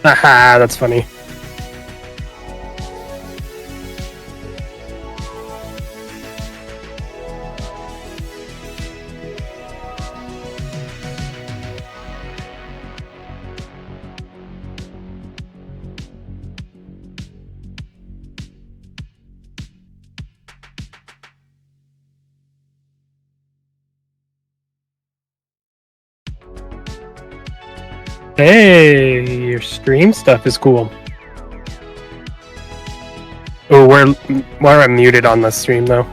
Haha, that's funny. Hey, your stream stuff is cool. Oh, we're muted on the stream though.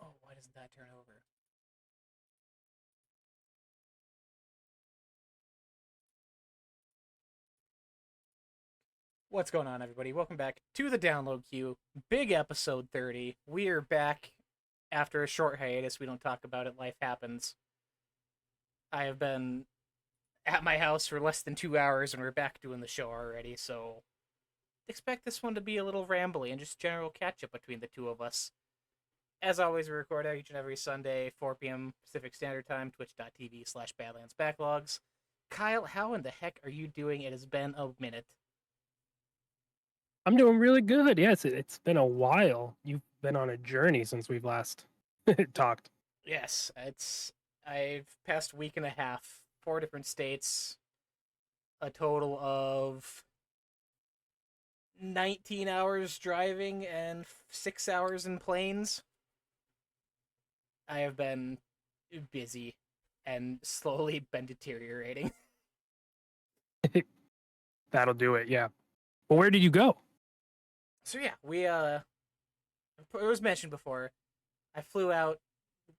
Oh, why doesn't that turn over? What's going on, everybody? Welcome back to the download queue. Big episode 30. We are back after a short hiatus. We don't talk about it. Life happens. I have been at my house for less than 2 hours, and we're back doing the show already. So expect this one to be a little rambly and just general catch up between the two of us. As always, we record each and every Sunday, 4 p.m. Pacific Standard Time, twitch.tv/BadlandsBacklogs. Kyle, how in the heck are you doing? It has been a minute. I'm doing really good. Yes, it's been a while. You've been on a journey since we've last talked. Yes, I've passed a week and a half, 4 different states, a total of 19 hours driving and 6 hours in planes. I have been busy and slowly been deteriorating. That'll do it. Yeah. Well, where did you go? So yeah, it was mentioned before. I flew out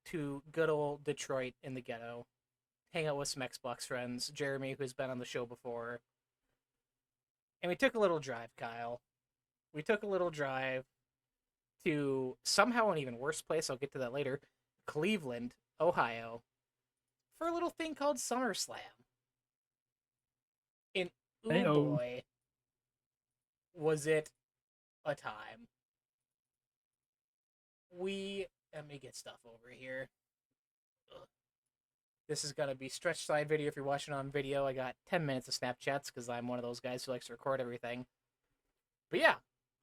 to good old Detroit in the ghetto, hang out with some Xbox friends, Jeremy, who's been on the show before. And we took a little drive, Kyle. We took a little drive to somehow an even worse place, I'll get to that later, Cleveland, Ohio, for a little thing called SummerSlam. And ooh Hey-o. boy, was it a time. Let me get stuff over here. Ugh. This is gonna be stretch side video if you're watching on video. I got 10 minutes of Snapchats because I'm one of those guys who likes to record everything. But yeah,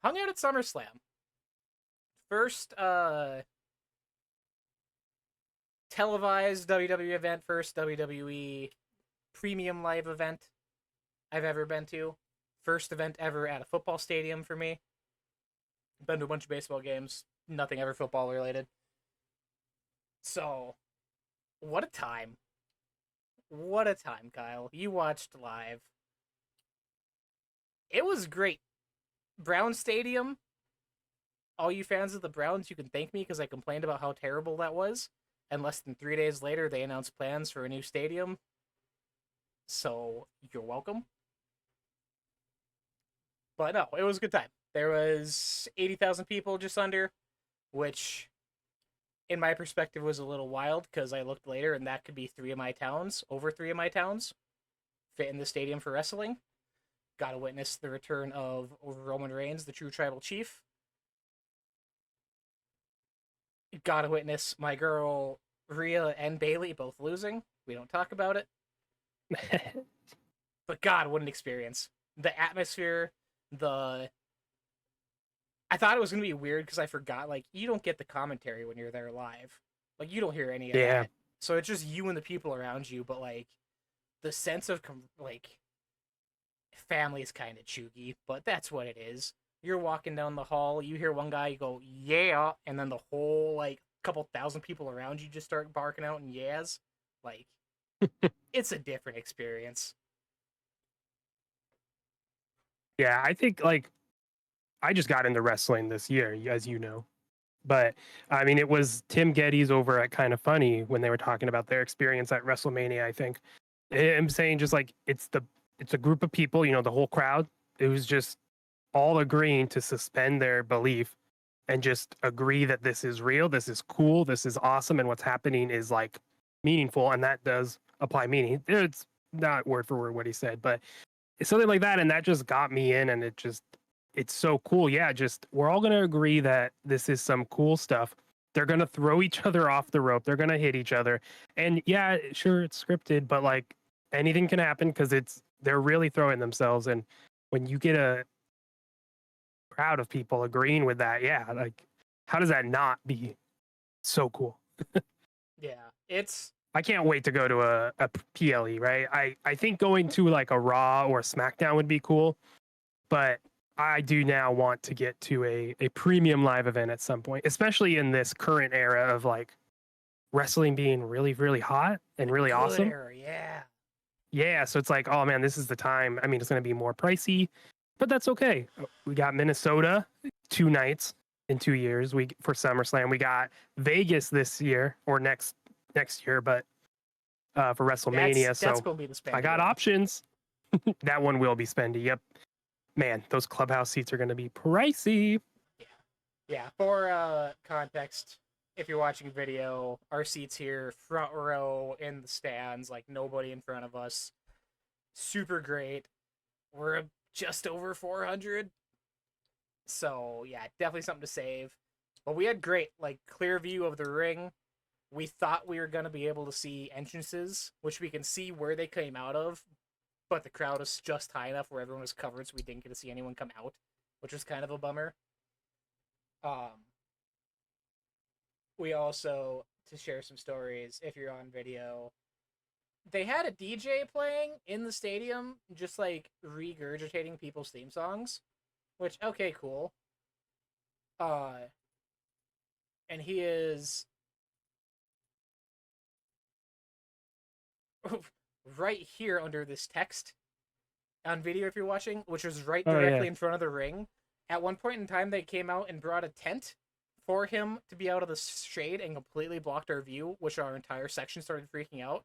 hung out at SummerSlam. First televised WWE event, first WWE premium live event I've ever been to. First event ever at a football stadium for me. Been to a bunch of baseball games, nothing ever football related. So, what a time. What a time, Kyle. You watched live. It was great. Brown Stadium, all you fans of the Browns, you can thank me because I complained about how terrible that was. And less than 3 days later, they announced plans for a new stadium. So, you're welcome. But no, it was a good time. There was 80,000 people just under, which, in my perspective, was a little wild because I looked later and that could be over 3 of my towns, fit in the stadium for wrestling. Got to witness the return of Roman Reigns, the true tribal chief. Got to witness my girl Rhea and Bayley both losing. We don't talk about it. But God, what an experience. The atmosphere, the... I thought it was going to be weird because I forgot, like, you don't get the commentary when you're there live. Like, you don't hear any of Yeah. that. So it's just you and the people around you, but, like, the sense of, like, family is kind of chuggy, but that's what it is. You're walking down the hall, you hear one guy go, yeah, and then the whole, like, couple thousand people around you just start barking out and yeahs. Like, it's a different experience. Yeah, I think like I just got into wrestling this year, as you know. But I mean, it was Tim Geddes over at Kind of Funny when they were talking about their experience at WrestleMania. I think I'm saying just like it's a group of people, you know, the whole crowd. It was just all agreeing to suspend their belief and just agree that this is real, this is cool, this is awesome, and what's happening is like meaningful, and that does apply meaning. It's not word for word what he said, but it's something like that, and that just got me in, and it's so cool. Yeah, just we're all gonna agree that this is some cool stuff. They're gonna throw each other off the rope. They're gonna hit each other, and yeah, sure, it's scripted, but like anything can happen because they're really throwing themselves. And when you get a crowd of people agreeing with that, yeah, like how does that not be so cool? Yeah, it's... I can't wait to go to a PLE, right? I think going to like a Raw or a SmackDown would be cool, but I do now want to get to a premium live event at some point, especially in this current era of like wrestling being really, really hot and really good awesome. era, yeah. Yeah, so it's like, oh man, this is the time. I mean, it's going to be more pricey, but that's okay. We got Minnesota 2 nights in 2 years. We for SummerSlam. We got Vegas this year or next year, but for WrestleMania. That's So gonna be the I spendy got one. options. That one will be spendy. Yep, man, those clubhouse seats are going to be pricey. Yeah. Yeah. For context, if you're watching video, our seats here, front row in the stands, like nobody in front of us. Super great. We're just over 400. So yeah, definitely something to save. But we had great, like, clear view of the ring. We thought we were gonna be able to see entrances, which we can see where they came out of, but the crowd was just high enough where everyone was covered, so we didn't get to see anyone come out, which was kind of a bummer. Um, we also, to share some stories, if you're on video, they had a DJ playing in the stadium, just like regurgitating people's theme songs, which, okay, cool. Uh, and he is right here under this text on video if you're watching, which was right Oh yeah, directly in front of the ring. At one point in time, they came out and brought a tent for him to be out of the shade and completely blocked our view, which our entire section started freaking out.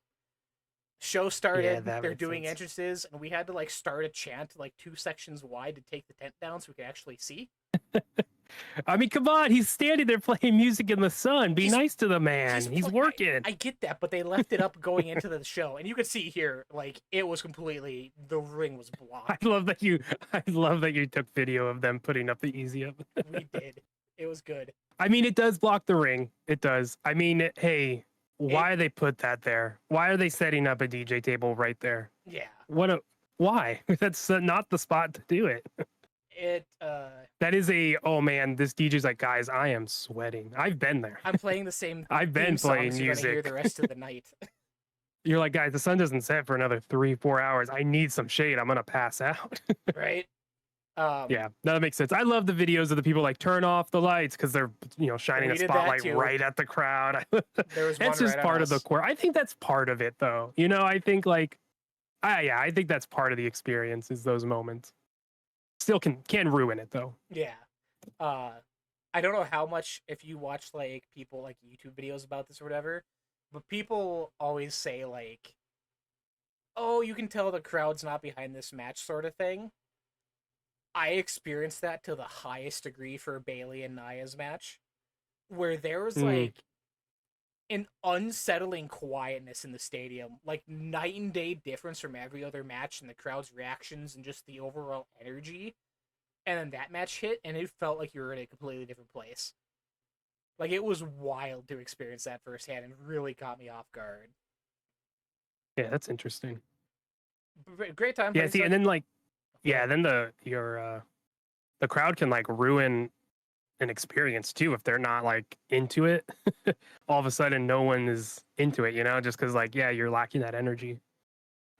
Show yeah, started, that they're makes doing sense. entrances, and we had to like start a chant like 2 sections wide to take the tent down so we could actually see. I mean, come on, he's standing there playing music in the sun. Be He's nice to the man. he's He's play- working. I get that, but they left it up going into the show, and you could see here like it was completely the ring was I blocked. love that you. I love that you took video of them putting up the easy up. We did. It was good. I mean, it does block the ring. It does. I mean, hey, It why they put that there? Why are they setting up a DJ table right there? Yeah. What a why? That's not the spot to do it. It That is a oh man, this DJ's like, guys, I am sweating. I've been there. I'm playing the same I've theme been playing songs you're gonna hear the music. rest of the night. You're like, guys, the sun doesn't set for another 3-4 hours. I need some shade. I'm gonna pass out. Right? Yeah, that makes sense. I love the videos of the people like turn off the lights because they're shining We a did that spotlight too. right at the crowd. There was one It's just right on part of the us. core. I think that's part of it, though. You know, I think like, yeah, I think that's part of the experience is those moments. Still can ruin it though. Yeah. I don't know how much if you watch like people like YouTube videos about this or whatever, but people always say like, "Oh, you can tell the crowd's not behind this match," sort of thing. I experienced that to the highest degree for Bailey and Nia's match, where there was Mm. like an unsettling quietness in the stadium, like night and day difference from every other match and the crowd's reactions and just the overall energy. And then that match hit, and it felt like you were in a completely different place. Like, it was wild to experience that firsthand and really caught me off guard. Yeah, that's interesting. Great time. Yeah, Like I see, said, and then like, go yeah, ahead. then the crowd can like ruin an experience too if they're not like into it. All of a sudden, no one is into it, just because like, yeah, you're lacking that energy.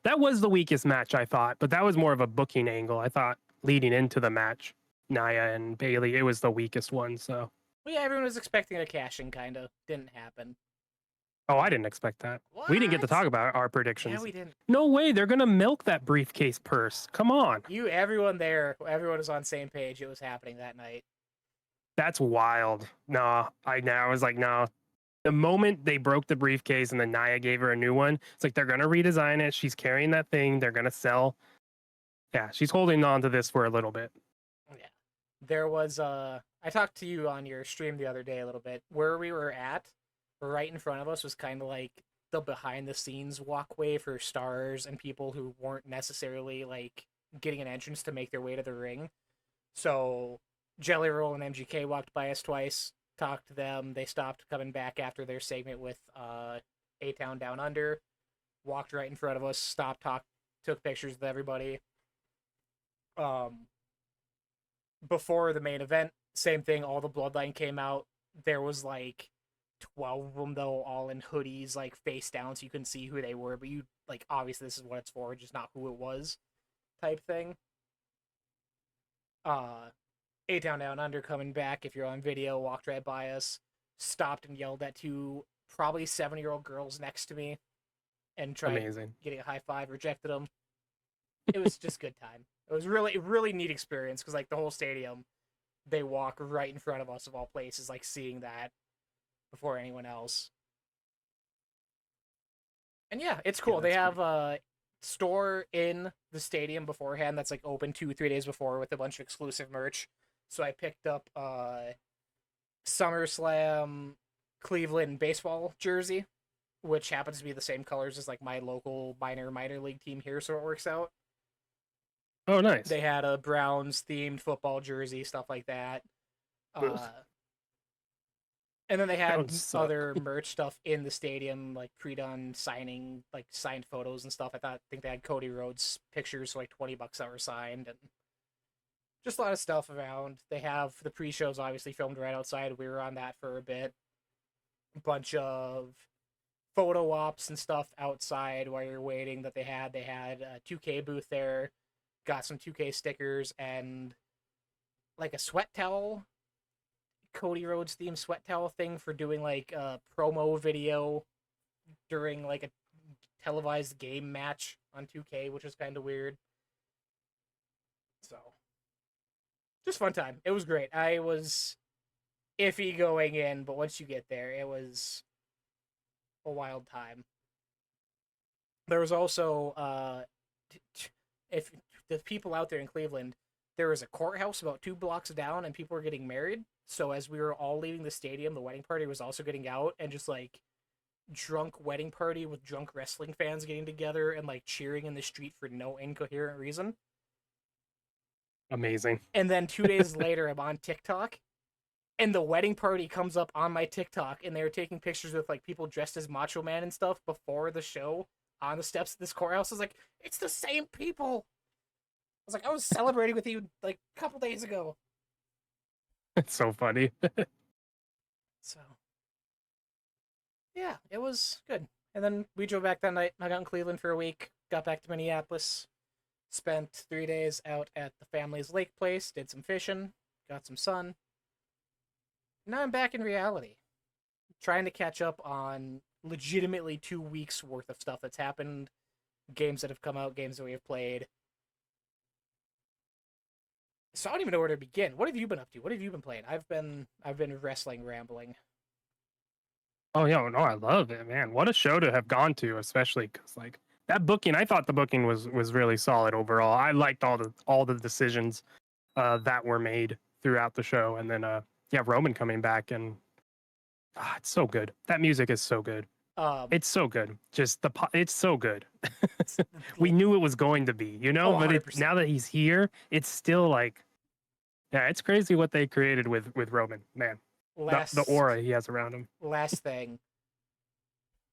That was the weakest match, I thought, but that was more of a booking angle. I thought leading into the match, Nia and Bailey, it was the weakest one. So, Well, yeah, everyone was expecting a cash in, kind of. Didn't happen. oh, I didn't expect that. We didn't get to What? talk about our Yeah, predictions. we didn't. No way, they're gonna milk that briefcase purse. Come on, Everyone there, everyone was on the same page. It was happening that night. that's wild. No, I was like, no. The moment they broke the briefcase and then Nia gave her a new one, it's like they're gonna redesign it. She's carrying that thing. They're gonna sell. Yeah, she's holding on to this for a little bit. Yeah. There was I talked to you on your stream the other day a little bit. Where we were at, right in front of us was kind of like the behind the scenes walkway for stars and people who weren't necessarily like getting an entrance to make their way to the ring. So Jelly Roll and MGK walked by us twice, talked to them. They stopped coming back after their segment with A Town Down Under, walked right in front of us, stopped, talked, took pictures with everybody. Um, Before the main event, same thing. All the Bloodline came out. There was like 12 of them though, all in hoodies, like face down, so you couldn't see who they were. But you like obviously this is what it's for, just not who it was, type thing. A Town Down Under coming back. If you're on video, walked right by us, stopped and yelled at two probably 7-year-old girls next to me, and tried Amazing. getting a high five. Rejected them. It was just good time. It was really neat experience because like the whole stadium, they walk right in front of us of all places, like seeing that before anyone else. And yeah, it's Yeah, cool. They that's have great. a store in the stadium beforehand that's like open 2-3 days before with a bunch of exclusive merch. So I picked up SummerSlam Cleveland baseball jersey, which happens to be the same colors as like my local minor league team here, so it works out. Oh, nice. They had a Browns themed football jersey, stuff like that. Ugh, Uh, and then they that would had suck. other merch stuff in the stadium, like pre-done signing, like signed photos and stuff. Think they had Cody Rhodes pictures for like $20 that were signed, and just a lot of stuff around. They have the pre-shows obviously filmed right outside. We were on that for a bit. A bunch of photo ops and stuff outside while you're waiting that they had. They had a 2K booth there, got some 2K stickers and like a sweat towel, Cody Rhodes themed sweat towel thing for doing like a promo video during like a televised game match on 2K, which was kind of weird. So, just fun time. It was great. I was iffy going in, but once you get there, it was a wild time. There was also if the people out there in Cleveland, there was a courthouse about 2 blocks down, and people were getting married. So as we were all leaving the stadium, the wedding party was also getting out, and just like drunk wedding party with drunk wrestling fans getting together and like cheering in the street for no incoherent reason. Amazing. And then 2 days later, I'm on TikTok, and the wedding party comes up on my TikTok, and they were taking pictures with like people dressed as Macho Man and stuff before the show on the steps of this courthouse. I was like, it's the same people. I was like, I was celebrating with you like a couple days ago. It's so funny. So, yeah, it was good. And then we drove back that night. Hung out in Cleveland for a week. Got back to Minneapolis. Spent 3 days out at the family's lake place. Did some fishing. Got some sun. Now I'm back in reality. Trying to catch up on legitimately 2 weeks worth of stuff that's happened. Games that have come out. Games that we have played. So I don't even know where to begin. What have you been up to? What have you been playing? I've been wrestling rambling. Oh yeah, no, I love it, man. What a show to have gone to, especially because like that booking. I thought the booking was really solid overall. I liked all the decisions that were made throughout the show, and then yeah, Roman coming back and it's so good. That music is so good. Um, It's so good. Just it's so good. it's, We knew it was going to be, you know, oh, but it 100%. now that he's here, it's still like, yeah, it's crazy what they created with Roman, man. The Last aura he has around him. last thing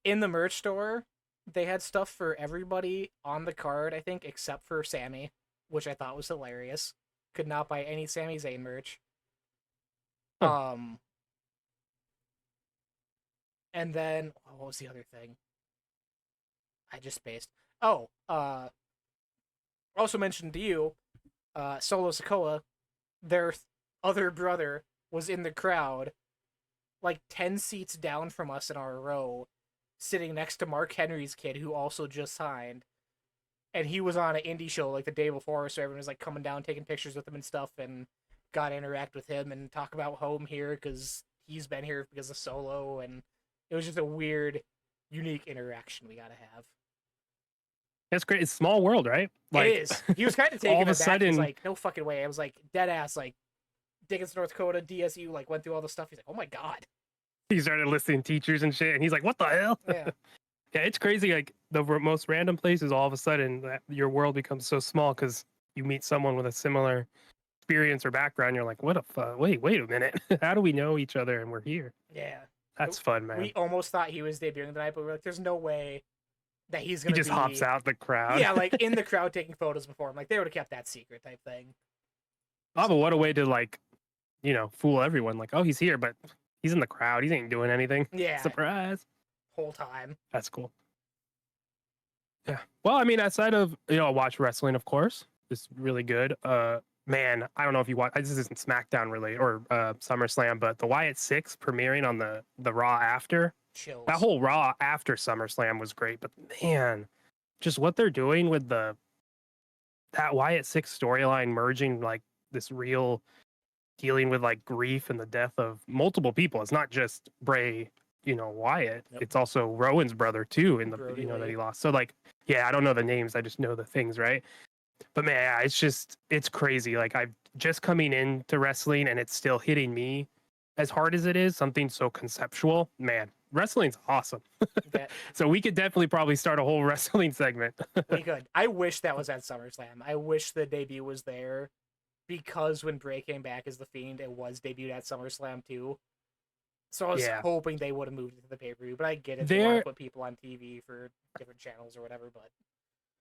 in the merch store, they had stuff for everybody on the card, I think, except for Sammy, which I thought was hilarious. Could not buy any Sami Zayn merch. Huh. Um, and then what was the other thing? I just spaced. Oh, also mentioned to you, Solo Sikoa, their other brother, was in the crowd, like 10 seats down from us in our row, sitting next to Mark Henry's kid, who also just signed. And he was on an indie show like the day before, so everyone was like coming down, taking pictures with him and stuff, and got to interact with him and talk about home here because he's been here because of Solo, and it was just a weird, unique interaction we got to have. It's great. It's small world, right? It Like is. He was kind of all taken of a aback. He's sudden like, "No fucking way!" I was like, dead ass, like Dickens, North Dakota, DSU, like went through all the stuff. He's like, "Oh my god." he started listing teachers and shit, and he's like, "What the hell?" Yeah. Yeah, it's crazy. Like the most random places, all of a sudden, that your world becomes so small because you meet someone with a similar experience or background. You're like, "What a fuck? Wait a minute. How do we know each other and we're here?" Yeah. That's fun, We man. almost thought he was debuting tonight, but we are like, "There's no way that he's He gonna just hops be." out the crowd. Yeah, like in the crowd taking photos before him. Like they would have kept that secret type thing. Oh, but So what a way to like, fool everyone. Like, oh, he's here, but he's in the crowd. He ain't doing anything. yeah, Surprise. whole time. That's cool. Yeah. Well, I mean, outside of watch wrestling, of course, it's really good. Man, I don't know if you watch. This isn't SmackDown related or SummerSlam, but the Wyatt Six premiering on the Raw after that Chills. whole Raw after SummerSlam was great. But man, just what they're doing with that Wyatt Six storyline merging like this real dealing with like grief and the death of multiple people. It's not just Bray, Wyatt. Yep. It's also Rowan's brother too, in the Brody that Lee. he lost. So like, yeah, I don't know the names. I just know the things, right? But man, yeah, it's crazy. Like I'm just coming into wrestling and it's still hitting me as hard as it is. Something so conceptual, man. Wrestling's awesome. That So we could definitely probably start a whole wrestling segment. we could. I wish that was at SummerSlam. I wish the debut was there because when Bray came back as the Fiend, it was debuted at SummerSlam too. So I was Yeah. hoping they would have moved it to the pay per view, but I get it. They want There to put people on TV for different channels or whatever. But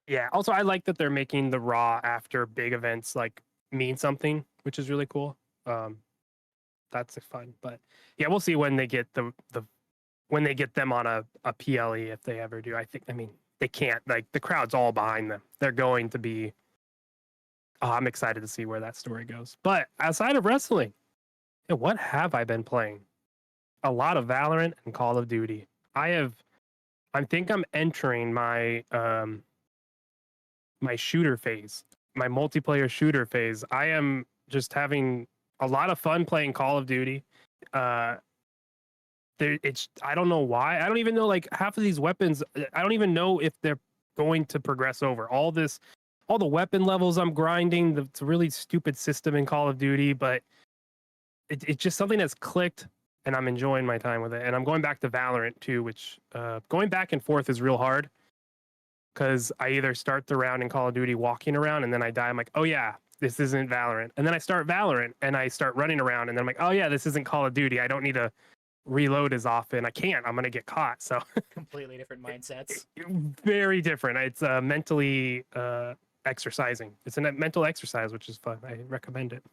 Yeah. Also, I like that they're making the Raw after big events like mean something, which is really cool. Um, that's fun. But yeah, we'll see when they get the when they get them on a PLE if they ever do. I mean they can't, like, the crowd's all behind them. They're going to be. Oh, I'm excited to see where that story goes. But outside of wrestling, yeah, what have I been playing? A lot of Valorant and Call of Duty. I think I'm entering my shooter phase, my multiplayer shooter phase. I am just having a lot of fun playing Call of Duty. Uh, it's I don't know why. I don't even know, like, half of these weapons. I don't even know if they're going to progress over all the weapon levels I'm grinding. It's a really stupid system in Call of Duty, but it's just something that's clicked. And I'm enjoying my time with it. And I'm going back to Valorant too, which going back and forth is real hard because I either start the round in Call of Duty walking around and then I die. I'm like, oh yeah, this isn't Valorant. And then I start Valorant and I start running around and then I'm like, oh yeah, this isn't Call of Duty. I don't need to reload as often. I can't. I'm gonna get caught. So completely different mindsets. very different. It's mentally exercising. It's a mental exercise, which is fun. I recommend it.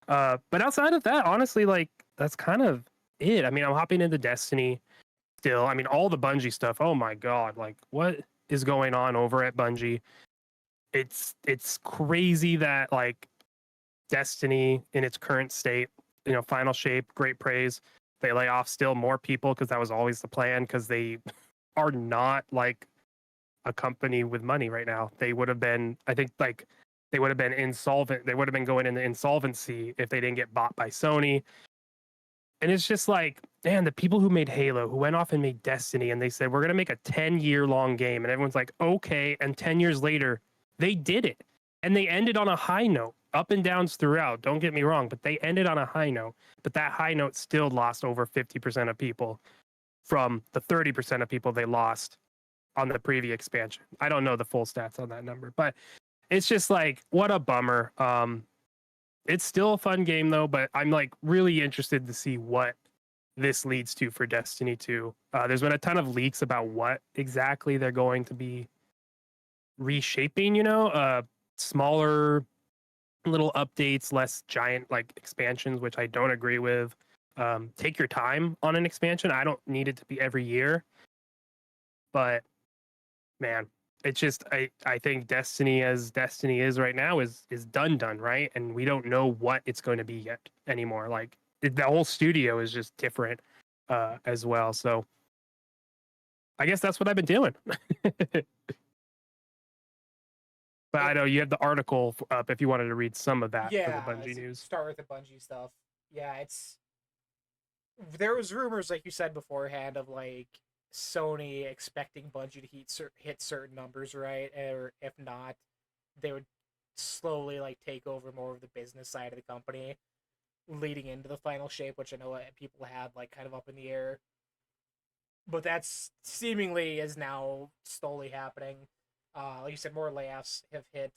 But outside of that, honestly, like, that's kind of it. I mean, I'm hopping into Destiny still. I mean, all the Bungie stuff. Oh my god, like, what is going on over at Bungie? It's crazy that, like, Destiny in its current state, final shape, great praise. They lay off still more people because that was always the plan. Because they are not like a company with money right now. They would have been, I think, like, they would have been insolvent. They would have been going into insolvency if they didn't get bought by Sony. And it's just like, man, the people who made Halo, who went off and made Destiny, and they said, we're going to make a 10-year long game. And everyone's like, okay. And 10 years later, they did it. And they ended on a high note. up and downs throughout. Don't get me wrong, but they ended on a high note. But that high note still lost over 50% of people from the 30% of people they lost on the previous expansion. I don't know the full stats on that number, but it's just like what a bummer. It's still a fun game though, but I'm like really interested to see what this leads to for Destiny 2. There's been a ton of leaks about what exactly they're going to be reshaping, smaller little updates, less giant like expansions, which I don't agree with. Take your time on an expansion. I don't need it to be every year, but man, it's just I think Destiny as Destiny is right now is done, right? And we don't know what it's going to be yet anymore. Like the whole studio is just different as well. So I guess that's what I've been doing. But I know you have the article up if you wanted to read some of that for the Yeah, Bungie let's news. start with the Bungie stuff. Yeah, there was rumors, like you said beforehand, of like Sony expecting Bungie to hit certain numbers, right? Or if not, they would slowly like take over more of the business side of the company, leading into the final shape, which I know people had like kind of up in the air. But that's seemingly is now slowly happening. Like you said, more layoffs have hit.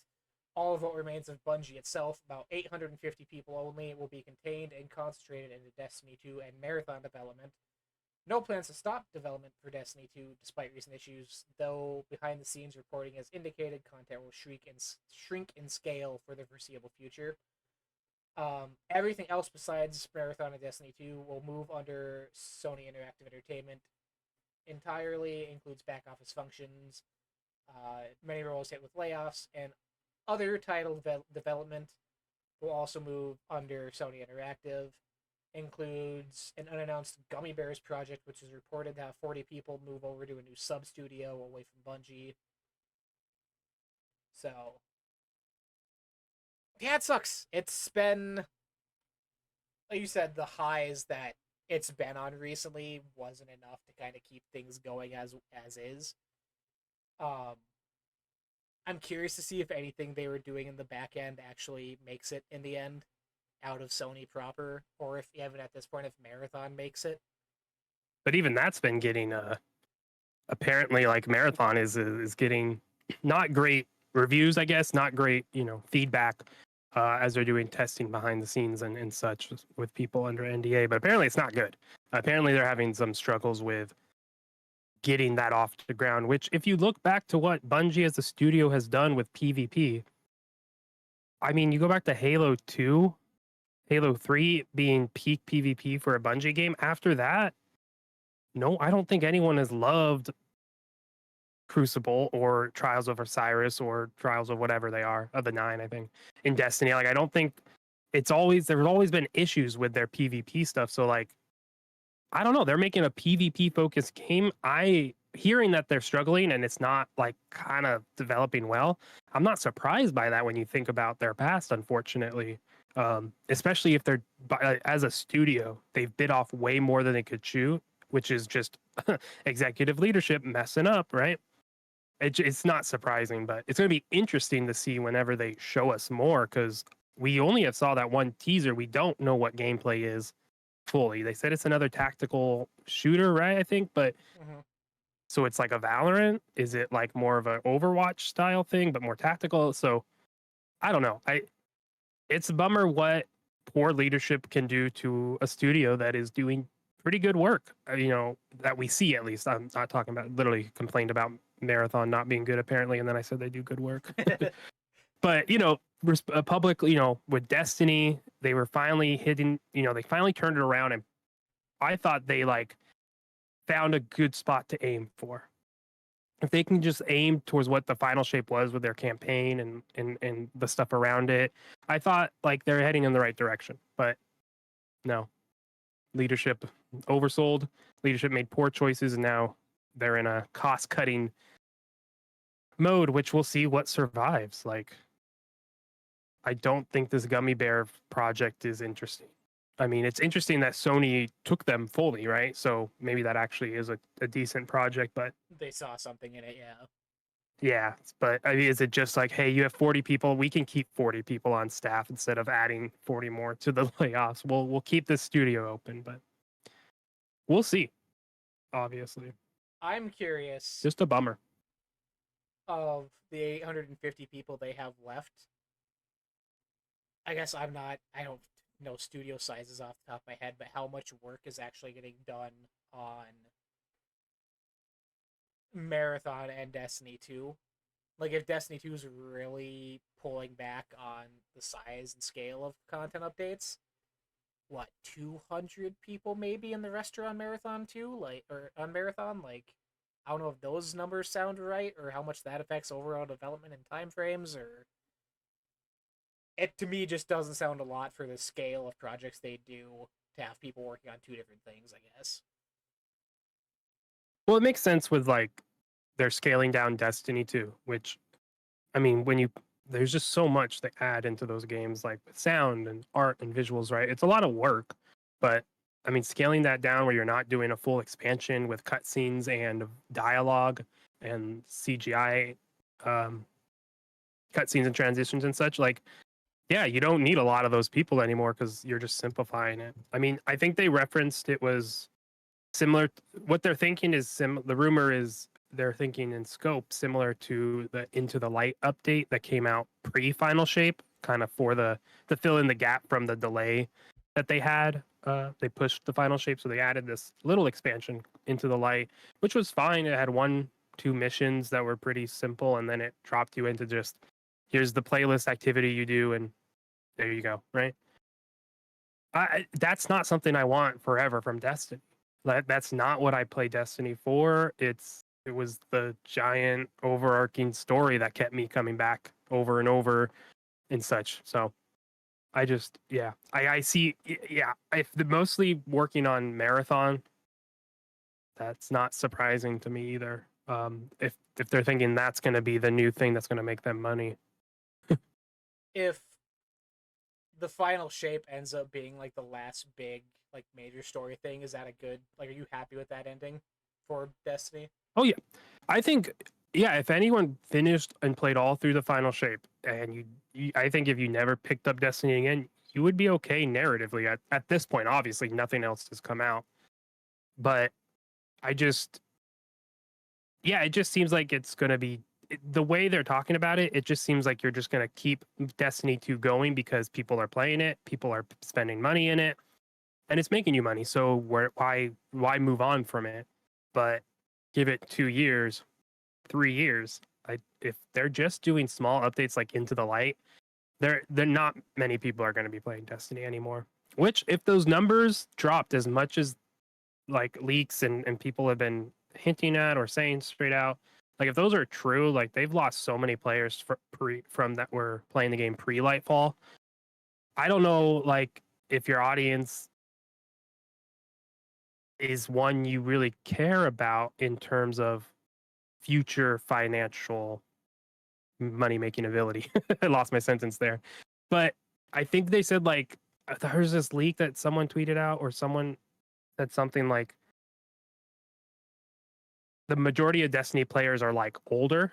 All of what remains of Bungie itself, about 850 people only, will be contained and concentrated into Destiny 2 and Marathon development. No plans to stop development for Destiny 2 despite recent issues, though behind the scenes reporting has indicated content will shrink in scale for the foreseeable future. Everything else besides Marathon and Destiny 2 will move under Sony Interactive Entertainment entirely, includes back office functions. Many roles hit with layoffs, and other title development will also move under Sony Interactive. Includes an unannounced Gummy Bears project, which is reported to have 40 people move over to a new sub studio away from Bungie. So, yeah, it sucks. It's been, like you said, the highs that it's been on recently wasn't enough to kind of keep things going as is. Um, I'm curious to see if anything they were doing in the back end actually makes it in the end out of Sony proper, or if even at this point, if Marathon makes it. But even that's been getting apparently like Marathon is getting not great reviews, I guess, not great, feedback as they're doing testing behind the scenes and such with people under NDA. But apparently it's not good. Apparently they're having some struggles with getting that off the ground, which if you look back to what Bungie as a studio has done with PvP, I mean, you go back to Halo 2, Halo 3 being peak PvP for a Bungie game. After that, no, I don't think anyone has loved Crucible or Trials of Osiris or Trials of whatever they are, of the 9, I think, in Destiny. Like, I don't think there's always been issues with their PvP stuff. So, like, I don't know. They're making a PvP focused game. Hearing that they're struggling and it's not like kind of developing well. I'm not surprised by that when you think about their past, unfortunately. Especially if they're as a studio, they've bit off way more than they could chew, which is just executive leadership messing up, right? It's not surprising, but it's going to be interesting to see whenever they show us more because we only have saw that one teaser. We don't know what gameplay is fully. They said it's another tactical shooter, right? I think, but so it's like a Valorant. Is it like more of an Overwatch style thing, but more tactical? So I don't know. It's a bummer what poor leadership can do to a studio that is doing pretty good work. That we see at least. I'm not talking about literally complained about Marathon not being good apparently, and then I said they do good work. But public, with Destiny, they were finally hitting. They finally turned it around, and I thought they like found a good spot to aim for. If they can just aim towards what the final shape was with their campaign and the stuff around it, I thought like they're heading in the right direction. But no, leadership oversold. Leadership made poor choices, and now they're in a cost cutting mode, which we'll see what survives. Like, I don't think this gummy bear project is interesting. I mean, it's interesting that Sony took them fully, right? So maybe that actually is a decent project, but They saw something in it, yeah. Yeah, but I mean, is it just like, hey, you have 40 people, we can keep 40 people on staff instead of adding 40 more to the layoffs. We'll keep the studio open, but we'll see. Obviously, I'm curious just a bummer. of the 850 people they have left. I guess I don't know studio sizes off the top of my head, but how much work is actually getting done on Marathon and Destiny 2? Like, if Destiny 2 is really pulling back on the size and scale of content updates, what, 200 people maybe in the restaurant Marathon 2? Like, or on Marathon? Like, I don't know if those numbers sound right or how much that affects overall development and timeframes, or it to me just doesn't sound a lot for the scale of projects they do to have people working on two different things, I guess. Well, it makes sense with like they're scaling down Destiny too, which I mean, when you there's just so much they add into those games, like with sound and art and visuals, right? It's a lot of work, but I mean, scaling that down where you're not doing a full expansion with cutscenes and dialogue and CGI um, cutscenes and transitions and such, like, yeah, you don't need a lot of those people anymore because you're just simplifying it. I mean, I think they referenced it was similar. What they're thinking is the rumor is they're thinking in scope similar to the Into the Light update that came out pre Final Shape, kind of for the to fill in the gap from the delay that they had. They pushed the Final Shape, so they added this little expansion Into the Light, which was fine. It had two missions that were pretty simple, and then it dropped you into just here's the playlist activity you do, and there you go, right? That's not something I want forever from Destiny. That's not what I play Destiny for. It was the giant overarching story that kept me coming back over and over and such. So I just yeah, I see yeah. If the mostly working on Marathon, that's not surprising to me either. If they're thinking that's going to be the new thing that's going to make them money. If the final shape ends up being like the last big like major story thing, is that a good, like, are you happy with that ending for Destiny? Oh yeah, I think yeah. If anyone finished and played all through the final shape, and I think if you never picked up Destiny again, you would be okay narratively at this point. Obviously, nothing else has come out, but I just yeah, it just seems like it's gonna be the way they're talking about it. It just seems like you're just gonna keep Destiny 2 going because people are playing it, people are spending money in it, and it's making you money. So why move on from it? But give it 2 years 3 years. If they're just doing small updates like Into the Light, they're not many people are going to be playing Destiny anymore. Which, if those numbers dropped as much as like leaks and people have been hinting at or saying straight out, like if those are true, like they've lost so many players from that were playing the game pre Lightfall. I don't know, like if your audience is one you really care about in terms of future financial money making ability. I lost my sentence there. But I think they said like there's this leak that someone tweeted out or someone said something like the majority of Destiny players are like older,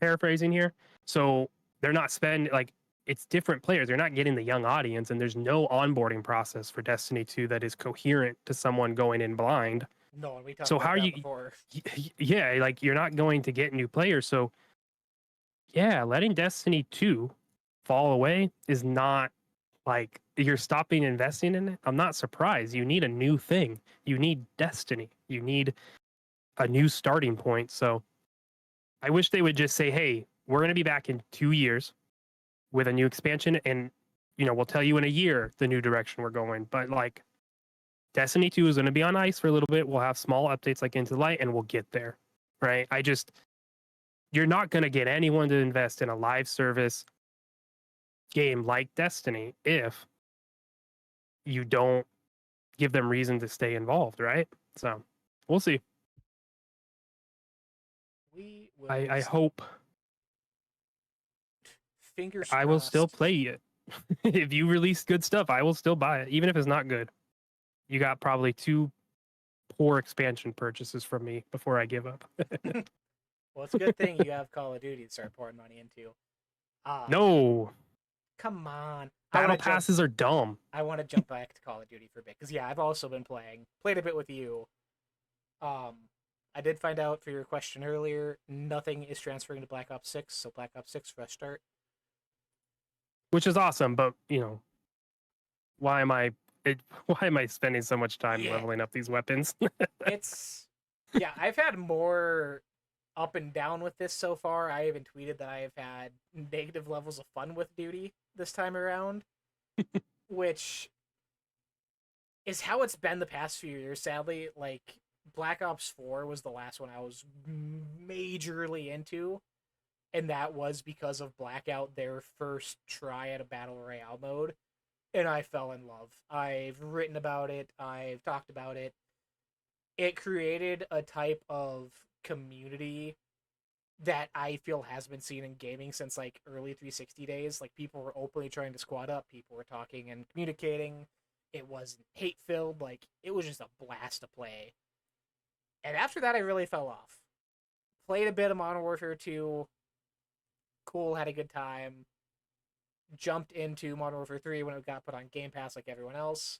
paraphrasing here. So they're not spending like it's different players. They're not getting the young audience, and there's no onboarding process for Destiny 2 that is coherent to someone going in blind. No, and we talked So about how are that you before. yeah, like you're not going to get new players. So yeah, letting Destiny 2 fall away is not like you're stopping investing in it. I'm not surprised. You need a new thing. You need Destiny. You need a new starting point. So I wish they would just say, hey, we're going to be back in 2 years with a new expansion. And, we'll tell you in a year the new direction we're going. But like Destiny 2 is going to be on ice for a little bit. We'll have small updates like Into the Light and we'll get there. Right. You're not going to get anyone to invest in a live service game like Destiny if you don't give them reason to stay involved, right? So we'll see. We will I see. hope Fingers I will still crossed. play it. If you release good stuff, I will still buy it, even if it's not good. You got probably two poor expansion purchases from me before I give up. Well, it's a good thing you have Call of Duty to start pouring money into. Uh, No, Come on. battle passes are dumb. I want to jump back to Call of Duty for a bit because yeah, I've also been played a bit with you. Um, I did find out for your question earlier, nothing is transferring to Black Ops 6, so Black Ops 6 fresh start. Which is awesome, but why am I why am I spending so much time Yeah, leveling up these weapons? it's yeah, I've had more up and down with this so far. I even tweeted that I have had negative levels of fun with duty this time around, which is how it's been the past few years, sadly. Like, Black Ops 4 was the last one I was majorly into, and that was because of Blackout, their first try at a Battle Royale mode, and I fell in love. I've written about it, I've talked about it. It created a type of community that I feel has been seen in gaming since like early 360 days. Like people were openly trying to squad up, people were talking and communicating. It wasn't hate filled, like it was just a blast to play. And after that I really fell off. Played a bit of Modern Warfare 2, cool, had a good time. Jumped into Modern Warfare 3 when it got put on Game Pass like everyone else.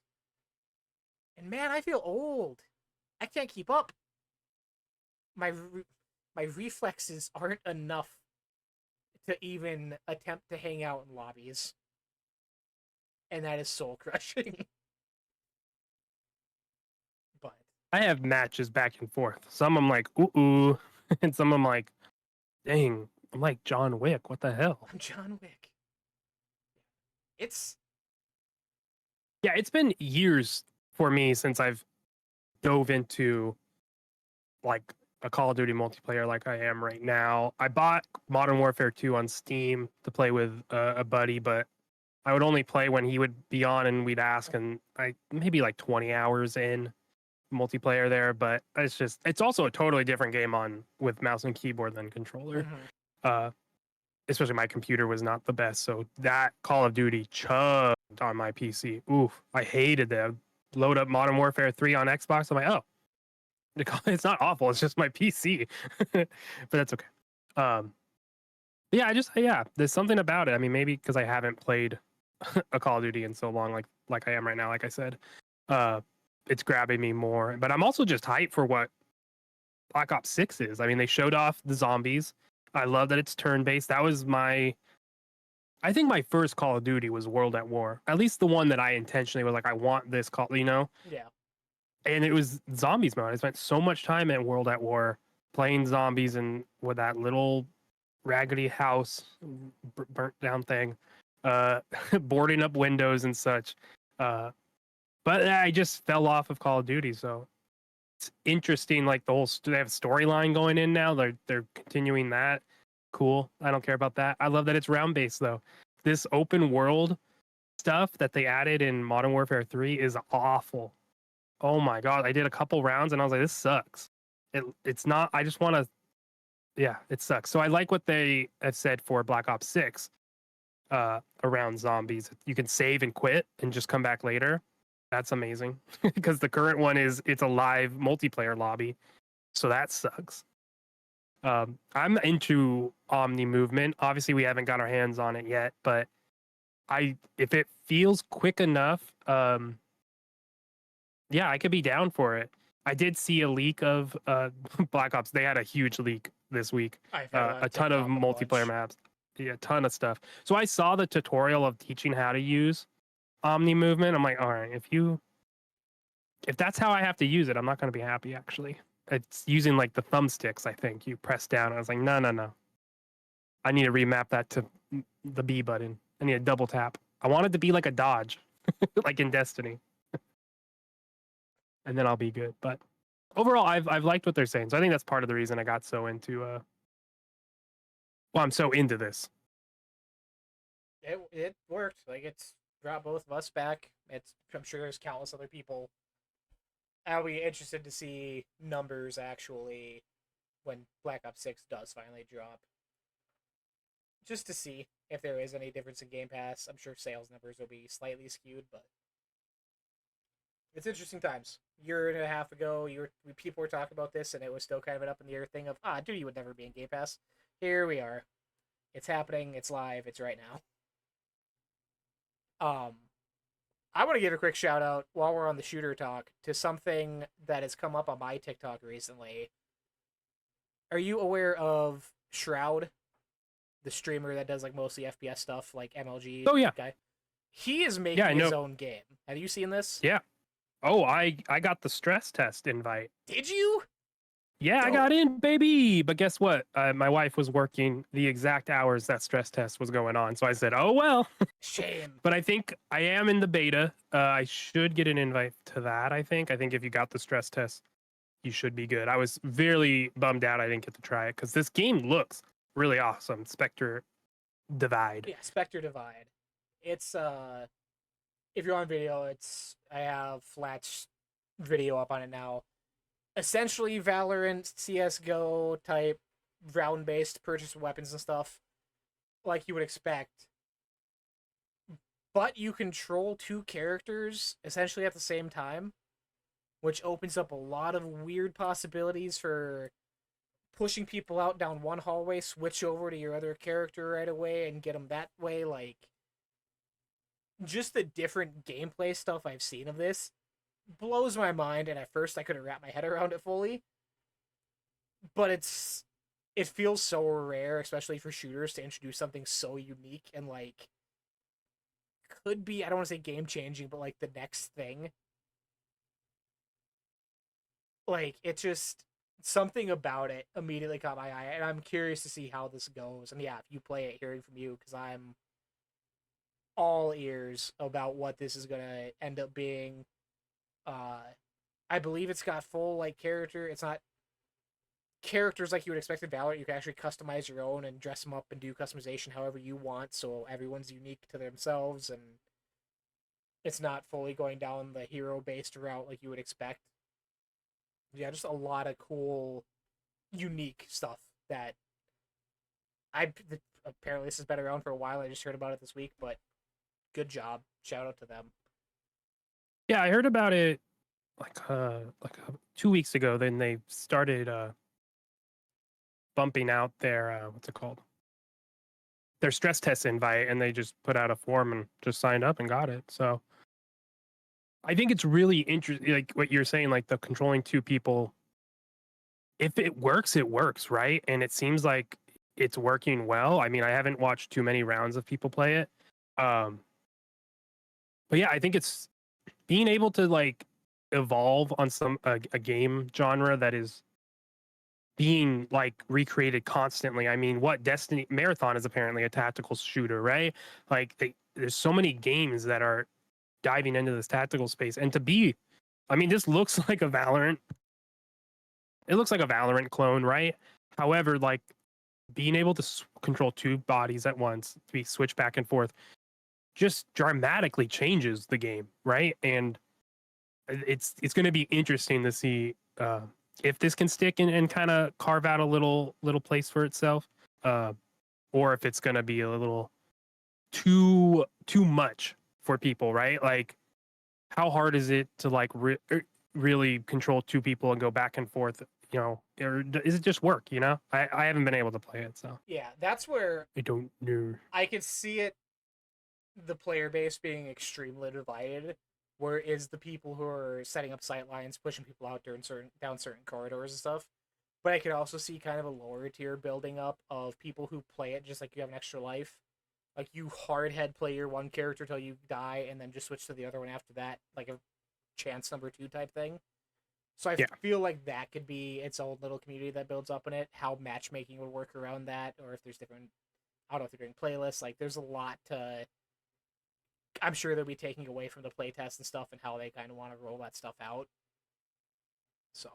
And man, I feel old. I can't keep up. My reflexes aren't enough to even attempt to hang out in lobbies. And that is soul crushing. But I have matches back and forth. Some I'm like, ooh, and some I'm like, dang, I'm like John Wick. What the hell? I'm John Wick. It's Yeah, it's been years for me since I've dove into like a Call of Duty multiplayer like I am right now. I bought Modern Warfare 2 on Steam to play with a buddy, but I would only play when he would be on and we'd ask, and I maybe like 20 hours in multiplayer there, but it's also a totally different game on with mouse and keyboard than controller. mm-hmm. Uh Especially my computer was not the best, so that Call of Duty chugged on my PC. Oof, I hated that. Load up Modern Warfare 3 on Xbox. I'm like, oh, it's not awful. It's just my PC, but that's okay. Um, yeah, there's something about it. I mean, maybe because I haven't played a Call of Duty in so long, like I am right now. Like I said, uh, it's grabbing me more. But I'm also just hyped for what Black Ops 6 is. I mean, they showed off the zombies. I love that it's turn based. That was I think my first Call of Duty was World at War. At least the one that I intentionally was like, I want this call. Yeah. And it was zombies mode. I spent so much time at World at War playing zombies and with that little raggedy house, burnt down thing, boarding up windows and such. But I just fell off of Call of Duty. So it's interesting. Like they have a storyline going in now. They're continuing that. Cool. I don't care about that. I love that it's round based though. This open world stuff that they added in Modern Warfare 3 is awful. Oh my god, I did a couple rounds and I was like, this sucks. It's not. I just want to. Yeah, it sucks. So I like what they have said for Black Ops 6 around zombies. You can save and quit and just come back later. That's amazing because the current one it's a live multiplayer lobby, so that sucks. I'm into Omni movement. Obviously, we haven't got our hands on it yet, but if it feels quick enough, yeah, I could be down for it. I did see a leak of Black Ops. They had a huge leak this week. I've had A ton of multiplayer maps. Yeah, a ton of stuff. So I saw the tutorial of teaching how to use Omni movement. I'm like, all right, if that's how I have to use it, I'm not going to be happy actually. It's using like the thumbsticks, I think. You press down. I was like, no, no, no. I need to remap that to the B button. I need a double tap. I want it to be like a dodge, like in Destiny. And then I'll be good. But overall, I've liked what they're saying. So I think that's part of the reason I got so into I'm so into this. It worked. Like it's brought both of us back. I'm sure there's countless other people. I'll be interested to see numbers actually when Black Ops 6 does finally drop. Just to see if there is any difference in Game Pass. I'm sure sales numbers will be slightly skewed, but It's interesting times. Year and a half ago, people were talking about this, and it was still kind of an up in the air thing of, dude, you would never be in Game Pass. Here we are. It's happening. It's live. It's right now. Um, I want to give a quick shout out while we're on the shooter talk to something that has come up on my TikTok recently. Are you aware of Shroud, the streamer that does like mostly FPS stuff, like MLG Oh yeah, guy? He is yeah, I making his know. own game. Have you seen this? Yeah. Oh, I got the stress test invite. Did you? Yeah, I got Dope. in, baby. But guess what? My wife was working the exact hours that stress test was going on, so I said, "Oh well." Shame. But I think I am in the beta. I should get an invite to that. I think. I think if you got the stress test, you should be good. I was really bummed out I didn't get to try it because this game looks really awesome. Spectre Divide. Yeah, Spectre Divide. It's if you're on video, I have Flat's video up on it now. Essentially Valorant CS:GO type round based purchase of weapons and stuff like you would expect. But you control two characters essentially at the same time, which opens up a lot of weird possibilities for pushing people out down one hallway, switch over to your other character right away and get them that way. Like, just the different gameplay stuff I've seen of this blows my mind, and at first I couldn't wrap my head around it fully. But it feels so rare, especially for shooters, to introduce something so unique and like could be, I don't want to say game changing, but like the next thing. Like, it just, something about it immediately caught my eye, and I'm curious to see how this goes. And yeah, if you play it, hearing from you, because I'm all ears about what this is gonna end up being. I believe it's got full like character. It's not characters like you would expect in Valorant. You can actually customize your own and dress them up and do customization however you want, so everyone's unique to themselves, and it's not fully going down the hero based route like you would expect. Yeah, just a lot of cool, unique stuff that I apparently this has been around for a while. I just heard about it this week, but good job. Shout out to them. Yeah, I heard about it like 2 weeks ago. Then they started bumping out their what's it called? Their stress test invite, and they just put out a form and just signed up and got it. So I think it's really interesting, like what you're saying, like the controlling two people. If it works, right? And it seems like it's working well. I mean, I haven't watched too many rounds of people play it. Um, but yeah, I think it's being able to like evolve on a game genre that is being like recreated constantly. I mean, what Destiny Marathon is apparently a tactical shooter, right? Like there's so many games that are diving into this tactical space, and to be, I mean, this looks like a Valorant. It looks like a Valorant clone, right? However, like being able to control two bodies at once, to be switched back and forth, just dramatically changes the game, right? And it's going to be interesting to see if this can stick and kind of carve out a little place for itself, uh, or if it's going to be a little too much for people, right? Like, how hard is it to like really control two people and go back and forth? You know, or is it just work? You know, I haven't been able to play it, so Yeah, that's where I don't know. I could see it, the player base being extremely divided. Where is the people who are setting up sight lines, pushing people out during down certain corridors and stuff. But I could also see kind of a lower tier building up of people who play it just like you have an extra life. Like, you hardhead play your one character till you die, and then just switch to the other one after that, like a chance number two type thing. So I Yeah, feel like that could be its own little community that builds up in it. How matchmaking would work around that, or if there's different, I don't know if they're doing playlists. Like, there's a lot to. I'm sure they'll be taking away from the playtest and stuff, and how they kind of want to roll that stuff out. So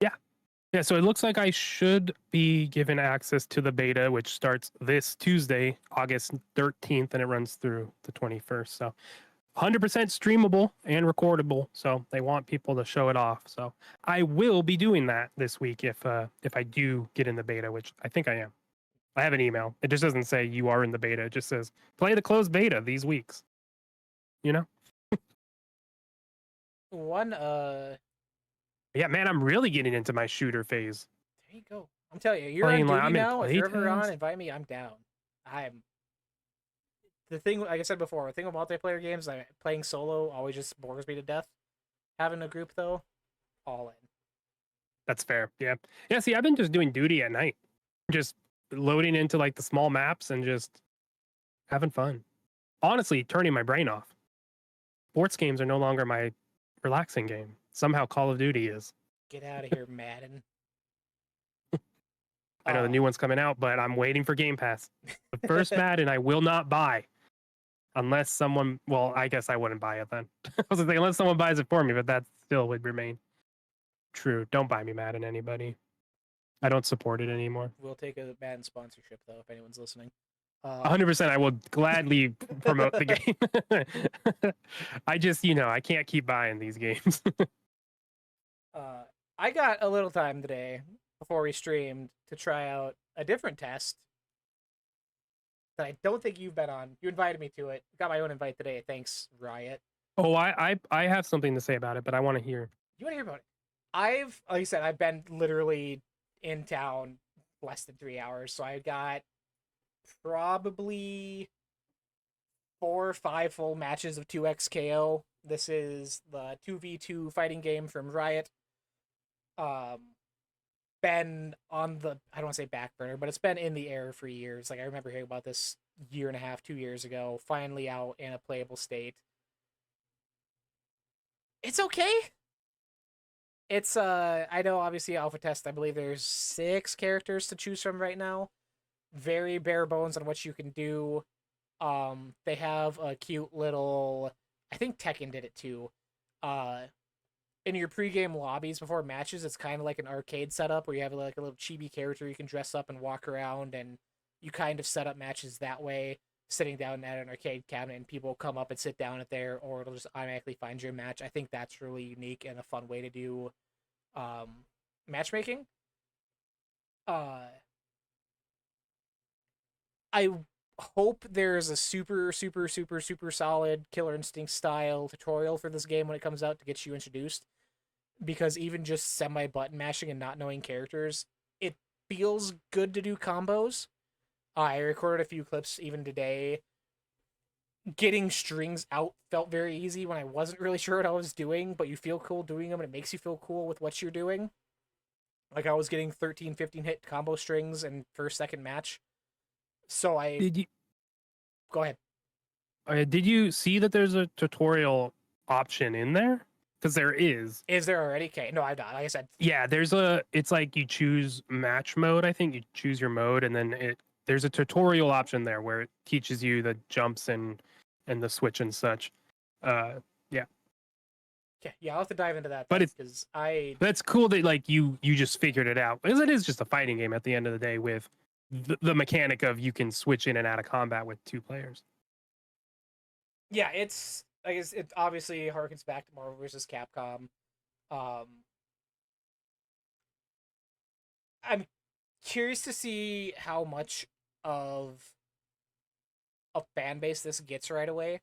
yeah. Yeah, so it looks like I should be given access to the beta, which starts this Tuesday, August 13th, and it runs through the 21st. So 100% streamable and recordable. So they want people to show it off. So I will be doing that this week if I do get in the beta, which I think I am. I have an email. It just doesn't say you are in the beta. It just says play the closed beta these weeks. You know? One, Yeah, man, I'm really getting into my shooter phase. there you go. I'm telling you, you're on Playing like duty I'm in now. If you're ever on, playtest. invite me. I'm down. I'm the thing. Like I said before, the thing with multiplayer games, like playing solo always just bores me to death. Having a group though, all in. That's fair. Yeah. Yeah, see, I've been just doing duty at night. Just loading into like the small maps and just having fun. Honestly, turning my brain off. Sports games are no longer my relaxing game. Somehow Call of Duty is. Get out of here, Madden. I know the Uh, new one's coming out, but I'm waiting for Game Pass. The first Madden I will not buy unless someone, well, I guess I wouldn't buy it then. I was gonna say, unless someone buys it for me, but that still would remain true. Don't buy me Madden, anybody. I don't support it anymore. we'll take a Madden sponsorship though, if anyone's listening. 100%, I will gladly promote the game. I just, I can't keep buying these games. uh, I got a little time today before we streamed to try out a different test that I don't think you've been on. You invited me to it. Got my own invite today. Thanks, Riot. Oh, I have something to say about it, but I want to hear. You want to hear about it? Like I said, I've been literally in town less than 3 hours, so I got probably 4 or 5 full matches of 2x KO. This is the 2v2 fighting game from Riot. Been on the, I don't want to say back burner, but it's been in the air for years. Like I remember hearing about this year and a half, 2 years ago. Finally out in a playable state. It's okay. It's I know obviously alpha test. I believe there's 6 characters to choose from right now. Very bare bones on what you can do. They have a cute little. I think Tekken did it too. In your pregame lobbies before matches, it's kind of like an arcade setup where you have like a little chibi character you can dress up and walk around, and you kind of set up matches that way, sitting down at an arcade cabinet, and people come up and sit down at there, or it'll just automatically find your match. I think that's really unique and a fun way to do matchmaking. Uh, I hope there's a super, super, super, super solid Killer Instinct style tutorial for this game when it comes out to get you introduced. Because even just semi button mashing and not knowing characters, it feels good to do combos. I recorded a few clips even today. Getting strings out felt very easy when I wasn't really sure what I was doing, but you feel cool doing them and it makes you feel cool with what you're doing. Like I was getting 13, 15 hit combo strings in first, second match. So Did you go ahead. did you see that there's a tutorial option in there? Because there is. Is there already? Okay, no, I'm not. Like I said, Yeah, it's like you choose match mode. I think you choose your mode, and then there's a tutorial option there where it teaches you the jumps and the switch and such. Yeah, okay, yeah, I'll have to dive into that but because that's cool that like you just figured it out, because it is just a fighting game at the end of the day with the mechanic of you can switch in and out of combat with 2 players. yeah, it's I guess it obviously harkens back to Marvel versus Capcom. Um, I'm curious to see how much of a fan base this gets right away.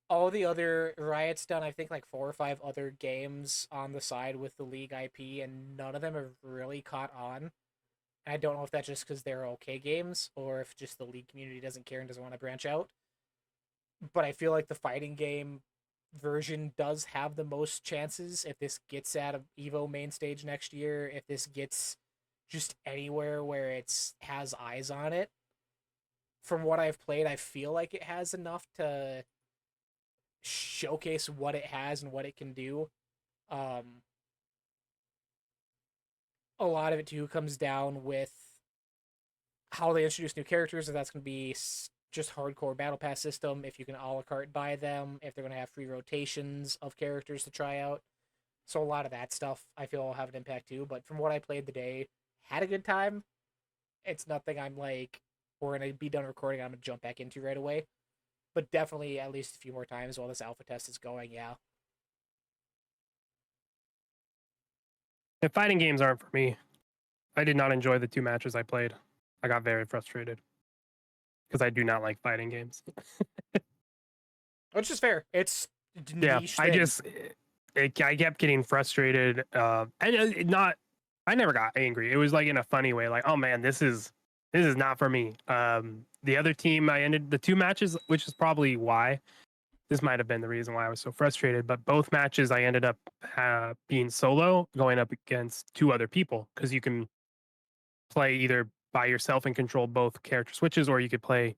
All the other Riot's done, I think, like 4 or 5 other games on the side with the League IP, and none of them have really caught on. I don't know if that's just because they're okay games, or if just the League community doesn't care and doesn't want to branch out. But I feel like the fighting game version does have the most chances if this gets out of Evo main stage next year, if this gets just anywhere where it's has eyes on it. From what I've played, I feel like it has enough to showcase what it has and what it can do. Um, a lot of it too comes down with how they introduce new characters. If that's going to be just hardcore battle pass system, if you can a la carte buy them, if they're going to have free rotations of characters to try out. So a lot of that stuff I feel will have an impact too. But from what I played today, had a good time. It's nothing I'm like, we're going to be done recording, I'm going to jump back into right away. But definitely at least a few more times while this alpha test is going, yeah. If fighting games aren't for me, I did not enjoy the 2 matches I played. I got very frustrated because I do not like fighting games. Which is fair. It's Yeah, niche thing. I kept getting frustrated, and not. I never got angry. It was like in a funny way, like, oh man, this is not for me. The other team, I ended the 2 matches, which is probably why this might have been the reason why I was so frustrated. But both matches, I ended up being solo, going up against 2 other people because you can play either by yourself and control both character switches, or you could play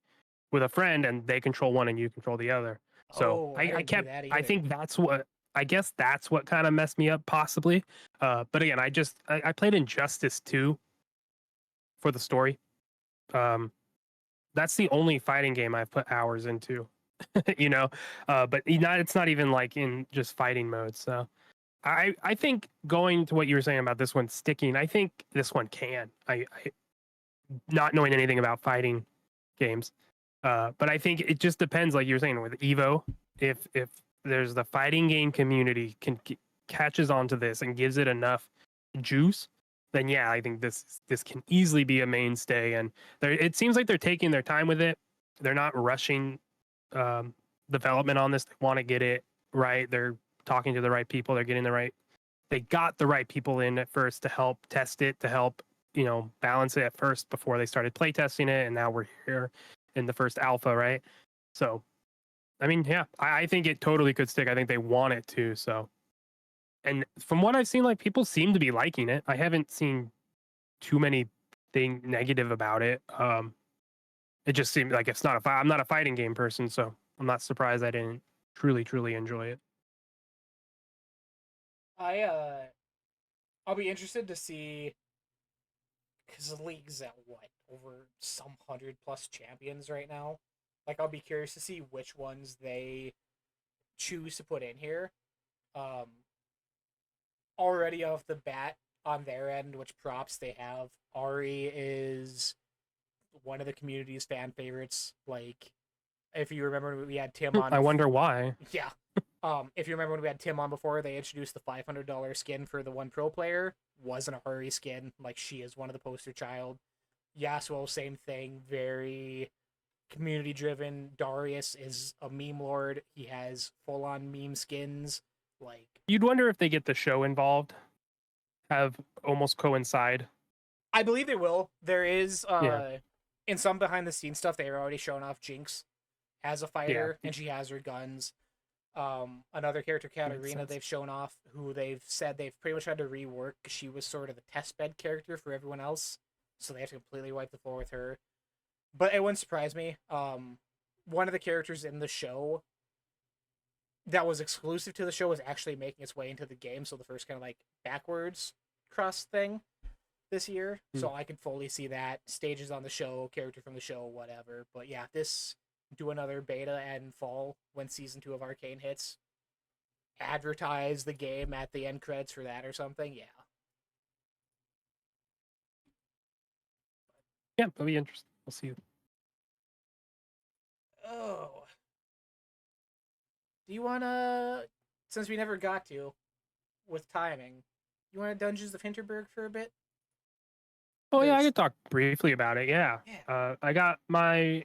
with a friend and they control one and you control the other. So Oh, I I didn't do kept, that I either. think that's what, I guess that's what kind of messed me up possibly. But again, I played Injustice 2 for the story. Um, that's the only fighting game I've put hours into, you know. But it's not even like in just fighting mode. So I think going to what you were saying about this one sticking, I think this one can. I not knowing anything about fighting games, but I think it just depends, like you were saying with Evo, if there's the fighting game community catches onto this and gives it enough juice, then yeah, I think this can easily be a mainstay. And it seems like they're taking their time with it. They're not rushing um, development on this. They want to get it right. They're talking to the right people. They're getting the right. They got the right people in at first to help test it, to help balance it at first before they started play testing it, and now we're here in the first alpha, right? So I mean, yeah, I think it totally could stick. I think they want it to. So, and from what I've seen, like people seem to be liking it. I haven't seen too many thing negative about it. It just seemed like it's not a I'm not a fighting game person, so I'm not surprised I didn't truly enjoy it. I I'll be interested to see because the league's at what over some 100+ champions right now. Like I'll be curious to see which ones they choose to put in here. Um, Already off the bat on their end, which props they have. Ari is one of the community's fan favorites. Like if you remember when we had Tim on I wonder why. yeah. If you remember when we had Tim on before, they introduced the $500 skin for the one pro player. Wasn't a Hurry skin. Like she is one of the poster child. Yasuo, same thing. Very community driven. Darius is a meme lord. He has full on meme skins. Like You'd wonder if they get the show involved, have almost coincide. I believe they will. There is Yeah, in some behind the scenes stuff they are already showing off Jinx as a yeah, fighter and she has her guns. Another character, makes Katarina, sense. they've shown off, who they've said they've pretty much had to rework because she was sort of the test bed character for everyone else, so they have to completely wipe the floor with her. But it wouldn't surprise me. One of the characters in the show that was exclusive to the show was actually making its way into the game, so the first kind of like backwards cross thing this year. Hmm. So I could fully see that stages on the show, character from the show, whatever. But yeah, this do another beta and fall when season 2 of Arcane hits. Advertise the game at the end credits for that or something. Yeah. Yeah, that'll be interesting. We'll see. Oh, do you wanna? Since we never got to with timing, you want to Dungeons of Hinterberg for a bit? Oh yeah, I There's could talk briefly about it. Yeah, yeah. I got my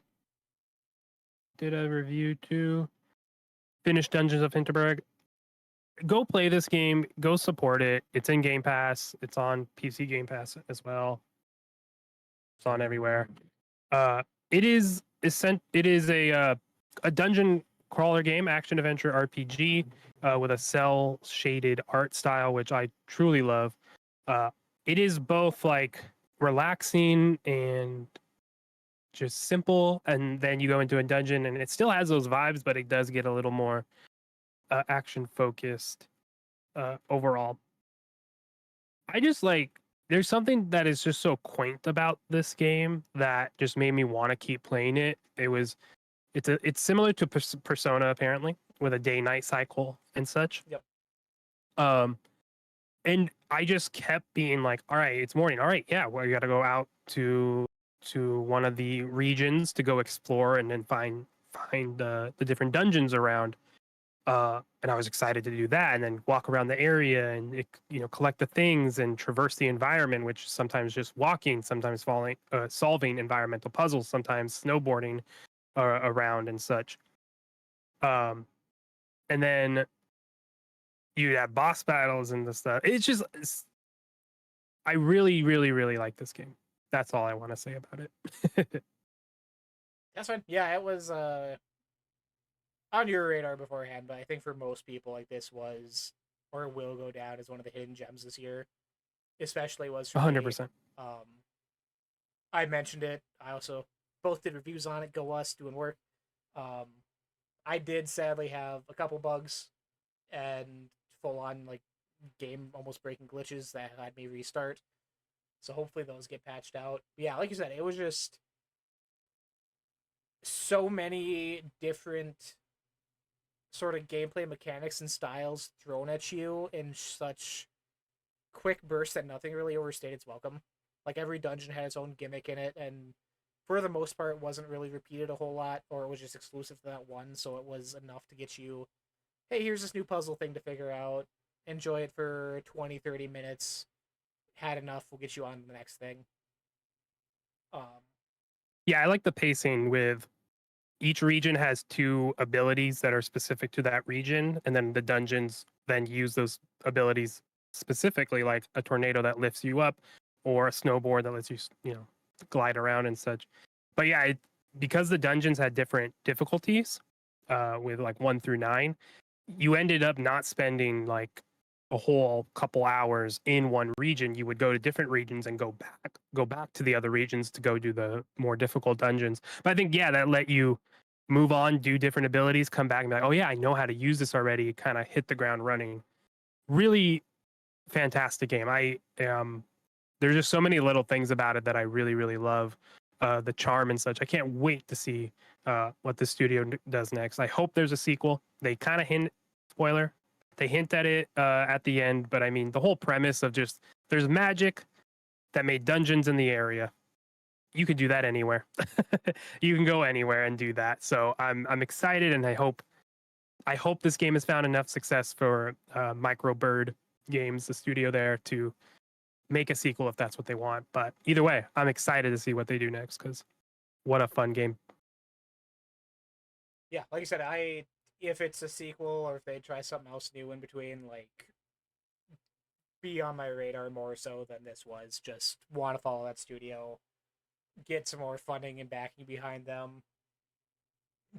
did a review too. Finished Dungeons of Hinterberg. Go play this game. Go support it. It's in Game Pass. It's on PC Game Pass as well. It's on everywhere. Uh, it is a dungeon crawler game, action adventure RPG with a cell shaded art style, which I truly love. Uh, it is both like relaxing and just simple, and then you go into a dungeon, and it still has those vibes, but it does get a little more action focused overall. I just like there's something that is just so quaint about this game that just made me want to keep playing it. It's similar to Persona apparently with a day night cycle and such. Yep. Um and I just kept being like, all right, it's morning. All right, yeah, well, you got to go out to one of the regions to go explore and then find the different dungeons around. And I was excited to do that and then walk around the area and collect the things and traverse the environment, which sometimes just walking, sometimes solving environmental puzzles, sometimes snowboarding around and such. Um, and then you have boss battles and the stuff. I really, really, really like this game. That's all I want to say about it. That's fine. Yeah, it was on your radar beforehand, but I think for most people, like this was or will go down as one of the hidden gems this year. Especially was for me. 100%. Um, I mentioned it. I also both did reviews on it. Go us doing work. Um, I did sadly have a couple bugs and full on like game almost breaking glitches that had me restart. So hopefully those get patched out. But yeah, like you said, it was just so many different sort of gameplay mechanics and styles thrown at you in such quick bursts that nothing really overstayed its welcome. Like every dungeon had its own gimmick in it, and for the most part, it wasn't really repeated a whole lot, or it was just exclusive to that one. So it was enough to get you, hey, here's this new puzzle thing to figure out. Enjoy it for 20, 30 minutes. Had enough, we'll get you on to the next thing. Um, Yeah, I like the pacing with each region has two abilities that are specific to that region, and then the dungeons then use those abilities specifically, like a tornado that lifts you up, or a snowboard that lets you, glide around and such. But yeah, because the dungeons had different difficulties, with like 1 through 9, you ended up not spending like a whole couple hours in one region. You would go to different regions and go back to the other regions to go do the more difficult dungeons. But I think, yeah, that let you move on, do different abilities, come back and be like, oh yeah, I know how to use this already, kind of hit the ground running. Really fantastic game. There's just so many little things about it that I really, really love. The charm and such. I can't wait to see what the studio does next. I hope there's a sequel. They kind of hint, spoiler, they hint at it at the end, but I mean, the whole premise of just there's magic that made dungeons in the area. You could do that anywhere. You can go anywhere and do that. So I'm excited, and I hope this game has found enough success for Microbird Games, the studio there, to make a sequel if that's what they want. But either way, I'm excited to see what they do next because what a fun game. yeah, like I said, I if it's a sequel or if they try something else new in between, like be on my radar more so than this was. Just want to follow that studio, get some more funding and backing behind them,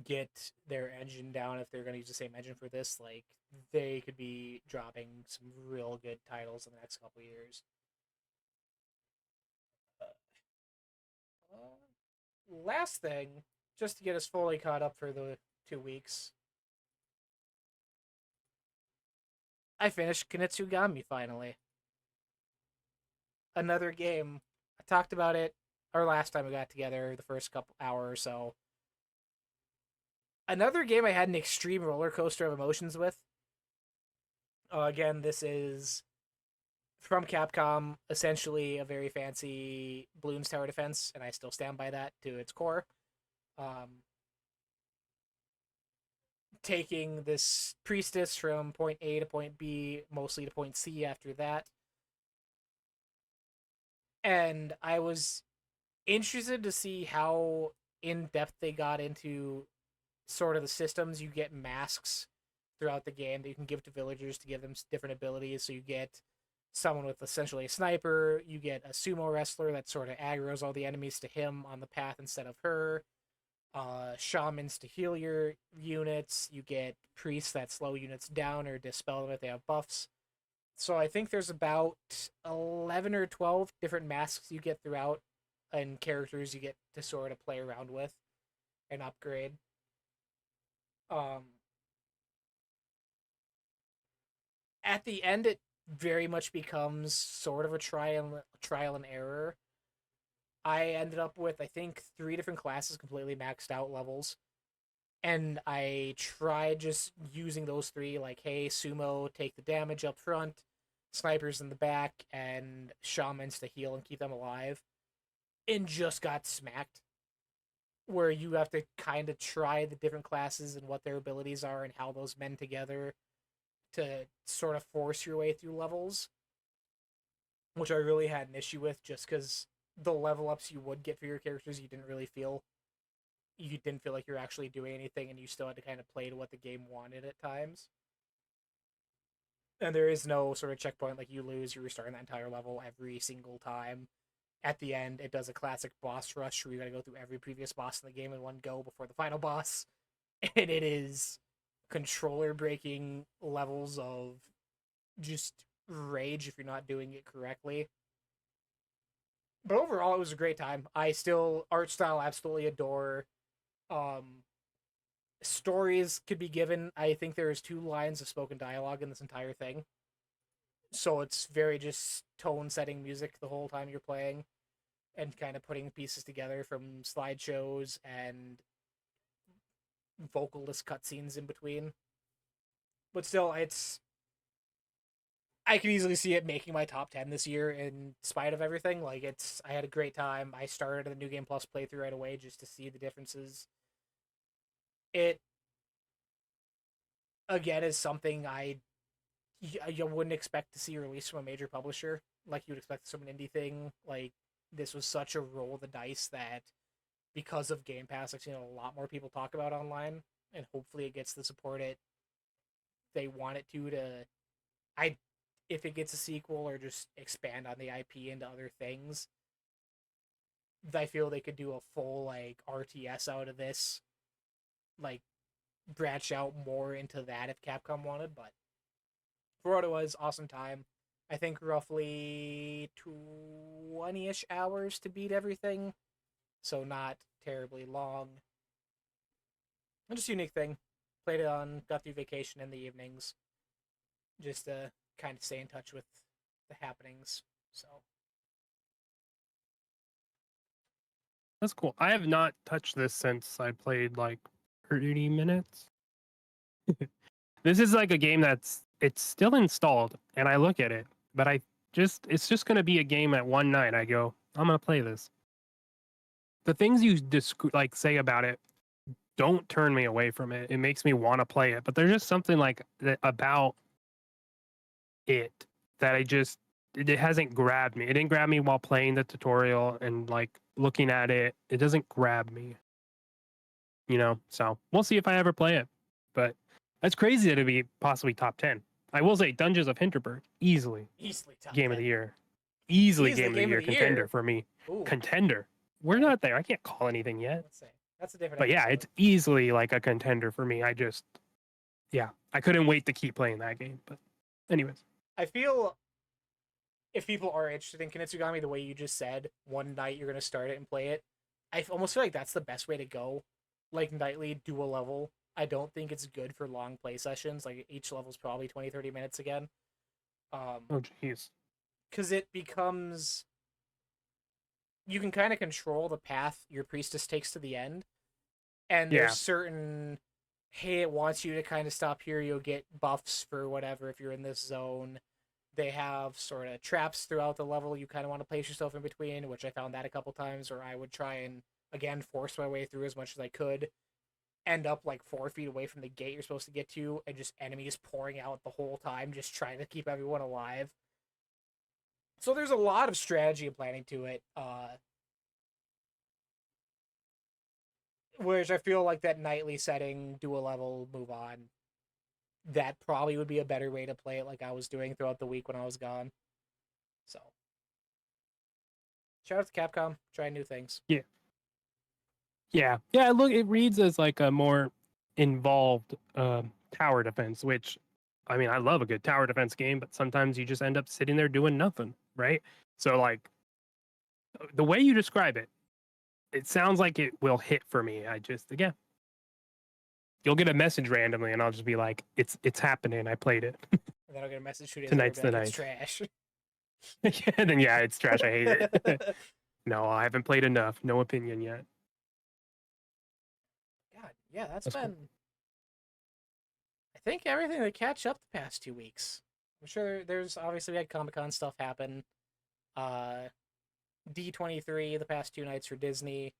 get their engine down if they're going to use the same engine for this. Like they could be dropping some real good titles in the next couple years. Last thing, just to get us fully caught up for the 2 weeks, I finished Kunitsu-Gami finally. Another game. I talked about it our last time we got together, the first couple hour or so. Another game I had an extreme roller coaster of emotions with. Again, this is from Capcom, essentially a very fancy Bloons Tower Defense, and I still stand by that to its core. Um, Taking this priestess from point A to point B, mostly to point C after that. And I was interested to see how in depth they got into sort of the systems. You get masks throughout the game that you can give to villagers to give them different abilities. So you get someone with essentially a sniper, you get a sumo wrestler that sort of aggroes all the enemies to him on the path instead of her. Shamans to heal your units. You get priests that slow units down or dispel them if they have buffs. So I think there's about 11 or 12 different masks you get throughout and characters you get to sort of play around with and upgrade. Um, at the end, it very much becomes sort of a trial and error. I ended up with I think 3 different classes completely maxed out levels, and I tried just using those three. Like, hey, sumo, take the damage up front, snipers in the back, and shamans to heal and keep them alive, and just got smacked. Where you have to kind of try the different classes and what their abilities are and how those mend together to sort of force your way through levels, which I really had an issue with just because the level ups you would get for your characters you didn't feel like you're actually doing anything and you still had to kind of play to what the game wanted at times. And there is no sort of checkpoint like you lose, you're restarting that entire level every single time. At the end, it does a classic boss rush where you gotta go through every previous boss in the game in one go before the final boss. And it is controller breaking levels of just rage if you're not doing it correctly. But overall, it was a great time. I still art style absolutely adore. Um, Stories could be given. I think there is 2 lines of spoken dialogue in this entire thing, so it's very just tone setting music the whole time you're playing, and kind of putting pieces together from slideshows and vocalist cutscenes in between. But still, it's I can easily see it making my top 10 this year in spite of everything. Like I had a great time. I started the New Game Plus playthrough right away just to see the differences. It again is something you wouldn't expect to see released from a major publisher like you would expect from an indie thing. Like this was such a roll of the dice that because of Game Pass, I've seen a lot more people talk about online, and hopefully it gets the support they want it to. I if it gets a sequel or just expand on the IP into other things, I feel they could do a full like RTS out of this, like branch out more into that if Capcom wanted. But for what it was, awesome time. I think roughly 20-ish hours to beat everything, so not terribly long. And just a unique thing. Played it got through vacation in the evenings, just to kind of stay in touch with the happenings. So That's cool. I have not touched this since I played like 30 minutes. This is like a game it's still installed, and I look at it, but it's just gonna be a game at one night. I go, I'm gonna play this. The things you like say about it don't turn me away from it. It makes me want to play it, but there's just something like that about it that it hasn't grabbed me. It didn't grab me while playing the tutorial and like looking at it. It doesn't grab me, So we'll see if I ever play it. But that's crazy that it'd be possibly top 10. I will say Dungeons of Hinterberg, easily top game 10. of the year. Easily Easily game of the year contender for me. Ooh. Contender. We're not there. I can't call anything yet. Let's say that's a different. But yeah, it's easily like a contender for me. I couldn't wait to keep playing that game. But anyways, I feel if people are interested in Kunitsu-Gami the way you just said, one night you're gonna start it and play it. I almost feel like that's the best way to go. Like nightly, do a level. I don't think it's good for long play sessions. Like each level's probably 20-30 minutes again. oh jeez. Because it becomes you can kind of control the path your priestess takes to the end, and there's certain hey, it wants you to kind of stop here. You'll get buffs for whatever if you're in this zone. They have sort of traps throughout the level you kind of want to place yourself in between, which I found that a couple times where I would try and again force my way through as much as I could, end up like 4 feet away from the gate you're supposed to get to, and just enemies pouring out the whole time, just trying to keep everyone alive. So there's a lot of strategy and planning to it, which I feel like that nightly setting, do a level, move on. That probably would be a better way to play it like I was doing throughout the week when I was gone. So, shout out to Capcom, trying new things. Yeah. Look, it reads as like a more involved tower defense, which, I mean, I love a good tower defense game, but sometimes you just end up sitting there doing nothing, right? So, like, the way you describe it, it sounds like it will hit for me. Again, you'll get a message randomly, and I'll just be like, "It's happening. I played it." And then I'll get a message 2 days Tonight's later, the it's night. trash. Then it's trash. I hate it. No, I haven't played enough. No opinion yet. God, yeah, that's been. Cool. I think everything to catch up the past 2 weeks. I'm sure there's obviously we had Comic-Con stuff happen. D23 the past 2 nights for Disney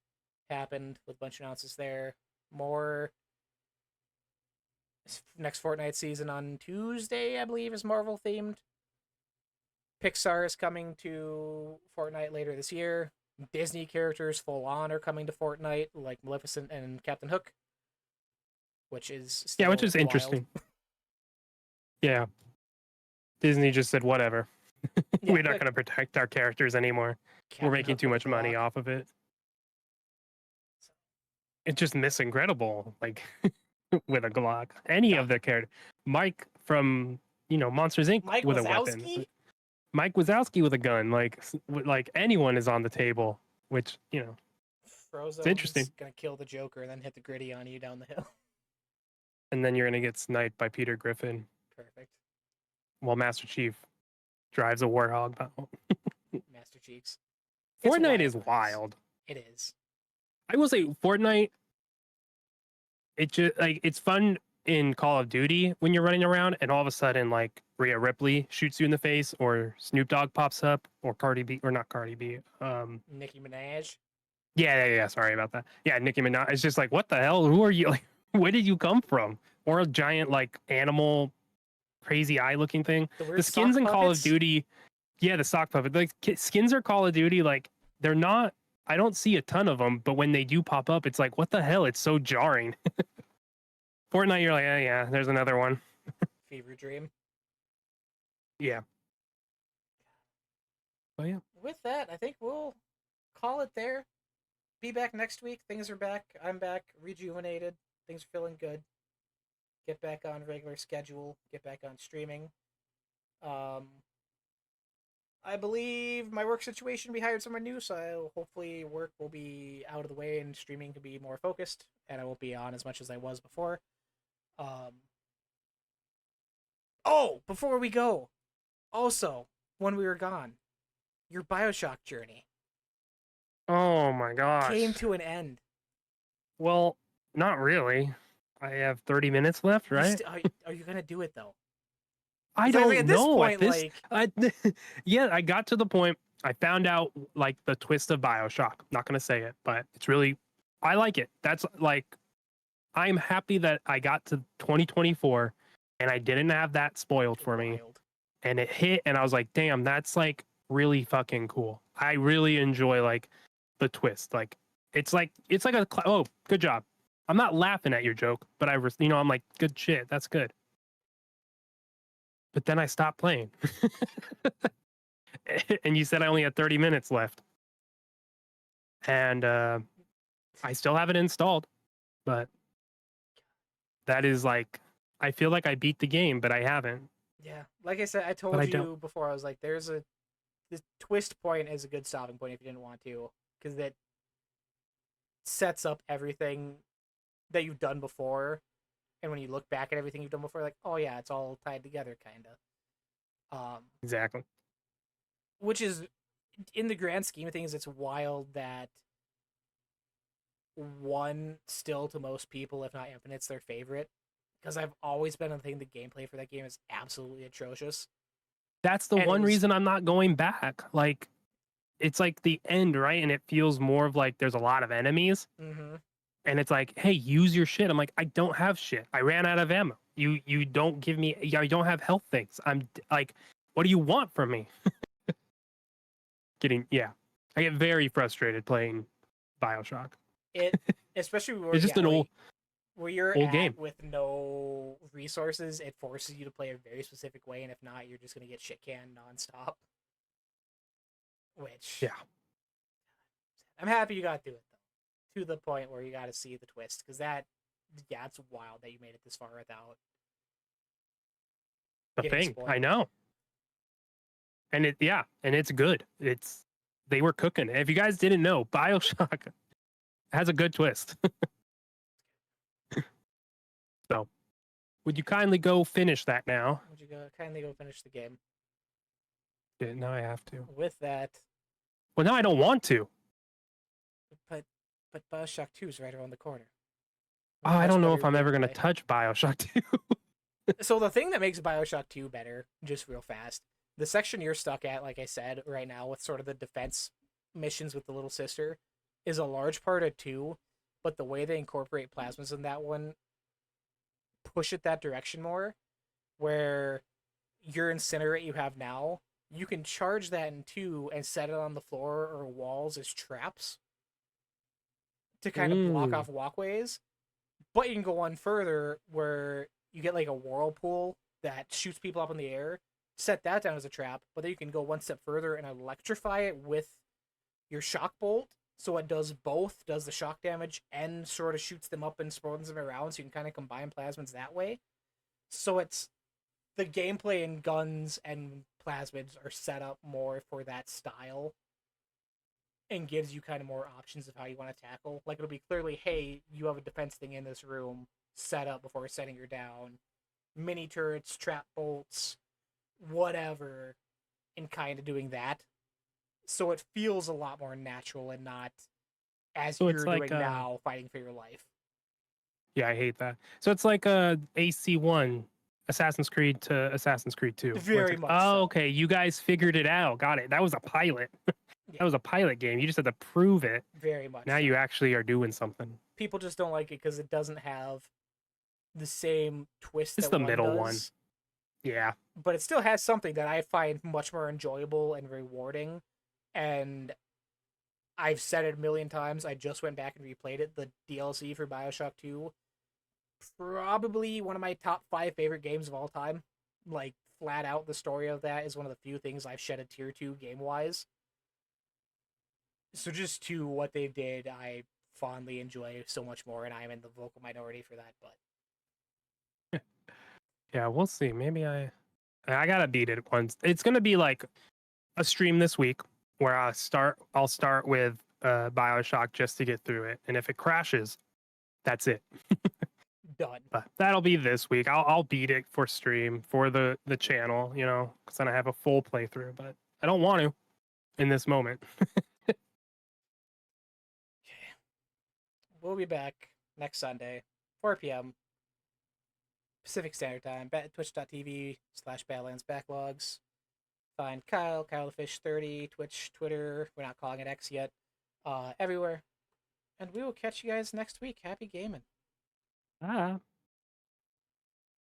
happened with a bunch of announcements there. More next Fortnite season on Tuesday, I believe, is Marvel themed. Pixar is coming to Fortnite later this year. Disney characters full on are coming to Fortnite, like Maleficent and Captain Hook, which is which is wild. interesting. Yeah, Disney just said whatever. Yeah, We're not going to protect our characters anymore. We're Captain making Hook too with much a money Glock. off of it. It's just Miss Incredible, like with a Glock. Any Yeah. of the characters. Mike from Monsters Inc. Mike with a weapon. Wazowski? Mike Wazowski with a gun. Like anyone is on the table, which it's interesting. Frozo's gonna kill the Joker and then hit the gritty on you down the hill. And then you're gonna get sniped by Peter Griffin Perfect. while Master Chief drives a warthog. Master Cheeks. It's Fortnite is guys. wild. It is. I will say Fortnite. It just it's fun in Call of Duty when you're running around and all of a sudden like Rhea Ripley shoots you in the face or Snoop Dogg pops up or Cardi B or not Cardi B. Nicki Minaj. Yeah. Sorry about that. Yeah, Nicki Minaj. It's just like, what the hell? Who are you? Like, where did you come from? Or a giant like animal, crazy eye looking thing. The skins in Call of Duty. Yeah, the sock puppet. Like skins are Call of Duty. Like they're not. I don't see a ton of them, but when they do pop up, it's like, what the hell? It's so jarring. Fortnite, you're like, yeah, there's another one. Fever Dream. Yeah. Oh yeah. With that, I think we'll call it there. Be back next week. Things are back. I'm back, rejuvenated. Things are feeling good. Get back on regular schedule. Get back on streaming. I believe my work situation will be hired somewhere new, so hopefully work will be out of the way and streaming can be more focused, and I won't be on as much as I was before. Oh, before we go, also, when we were gone, your Bioshock journey Oh my gosh. came to an end. Well, not really. I have 30 minutes left, right? Are you going to do it, though? I It's like, don't at this know. point, Yeah, I got to the point. I found out like the twist of Bioshock. Not gonna say it, but it's really, I like it. That's like, I'm happy that I got to 2024 and I didn't have that spoiled for me. wild. And it hit, and I was like, damn, that's like really fucking cool. I really enjoy like the twist. Like it's like oh, good job. I'm not laughing at your joke, but I'm like, good shit. That's good. But then I stopped playing. And you said I only had 30 minutes left. And I still have it installed. But that is like, I feel like I beat the game, but I haven't. Yeah, like I said, I told you before, I was like, this twist point is a good stopping point if you didn't want to, because that sets up everything that you've done before. And when you look back at everything you've done before, like, oh yeah, it's all tied together, kind of. Exactly. Which is, in the grand scheme of things, it's wild that one still to most people, if not Infinite's their favorite. Because I've always been on the thing, the gameplay for that game is absolutely atrocious. That's the one reason I'm not going back. Like, it's like the end, right? And it feels more of like there's a lot of enemies. Mm-hmm. And it's like, hey, use your shit. I'm like, I don't have shit. I ran out of ammo. You don't give me, I don't have health things. I'm like, what do you want from me? I get very frustrated playing Bioshock. Especially where, it's just an old game with no resources. It forces you to play a very specific way, and if not, you're just gonna get shit canned nonstop. Which I'm happy you got through it though, to the point where you got to see the twist, because it's wild that you made it this far without the thing. spoiled. I know. And it's good. They were cooking. If you guys didn't know, Bioshock has a good twist. So, would you kindly go finish that now? Would you kindly go finish the game? Yeah, now I have to. With that. Well, now I don't want to. But Bioshock 2 is right around the corner. I don't know if I'm ever going to touch Bioshock 2. So the thing that makes Bioshock 2 better, just real fast, the section you're stuck at, like I said, right now, with sort of the defense missions with the little sister, is a large part of 2, but the way they incorporate plasmas in that one push it that direction more, where your incinerate you have now, you can charge that in 2 and set it on the floor or walls as traps to kind of block off walkways, but you can go on further where you get like a whirlpool that shoots people up in the air, set that down as a trap, but then you can go one step further and electrify it with your shock bolt. So it does both, does the shock damage and sort of shoots them up and spawns them around. So you can kind of combine plasmids that way. So it's the gameplay in guns and plasmids are set up more for that style and gives you kind of more options of how you want to tackle. Like it'll be clearly, hey, you have a defense thing in this room set up before setting her down. Mini turrets, trap bolts, whatever, and kind of doing that. So it feels a lot more natural and not as So you're it's like doing now, fighting for your life. yeah, I hate that. So it's like a AC1 Assassin's Creed to Assassin's Creed 2. Where it's Very like, much oh, so. okay, you guys figured it out. Got it. That was a pilot. Yeah, That was a pilot game. You just had to prove it. very much Now so. you actually are doing something. People just don't like it because it doesn't have the same twist It's that the one middle does. one. Yeah. But it still has something that I find much more enjoyable and rewarding. And I've said it a million times. I just went back and replayed it. The DLC for Bioshock 2, probably one of my top 5 favorite games of all time. Like, flat out, the story of that is one of the few things I've shed a tear to game wise. So, just to what they did, I fondly enjoy so much more, and I'm in the vocal minority for that. But Yeah, we'll see. Maybe I gotta beat it once. It's gonna be like a stream this week where I'll start with Bioshock just to get through it. And if it crashes, that's it. done. But that'll be this week. I'll beat it for stream for the channel, you know, because then I have a full playthrough. But I don't want to in this moment. Okay. We'll be back next Sunday, 4 p.m. Pacific Standard Time, twitch.tv/Badlands Backlogs. Find Kyle the Fish 30, Twitch, Twitter. We're not calling it X yet. Everywhere. And we will catch you guys next week. Happy gaming. Ah.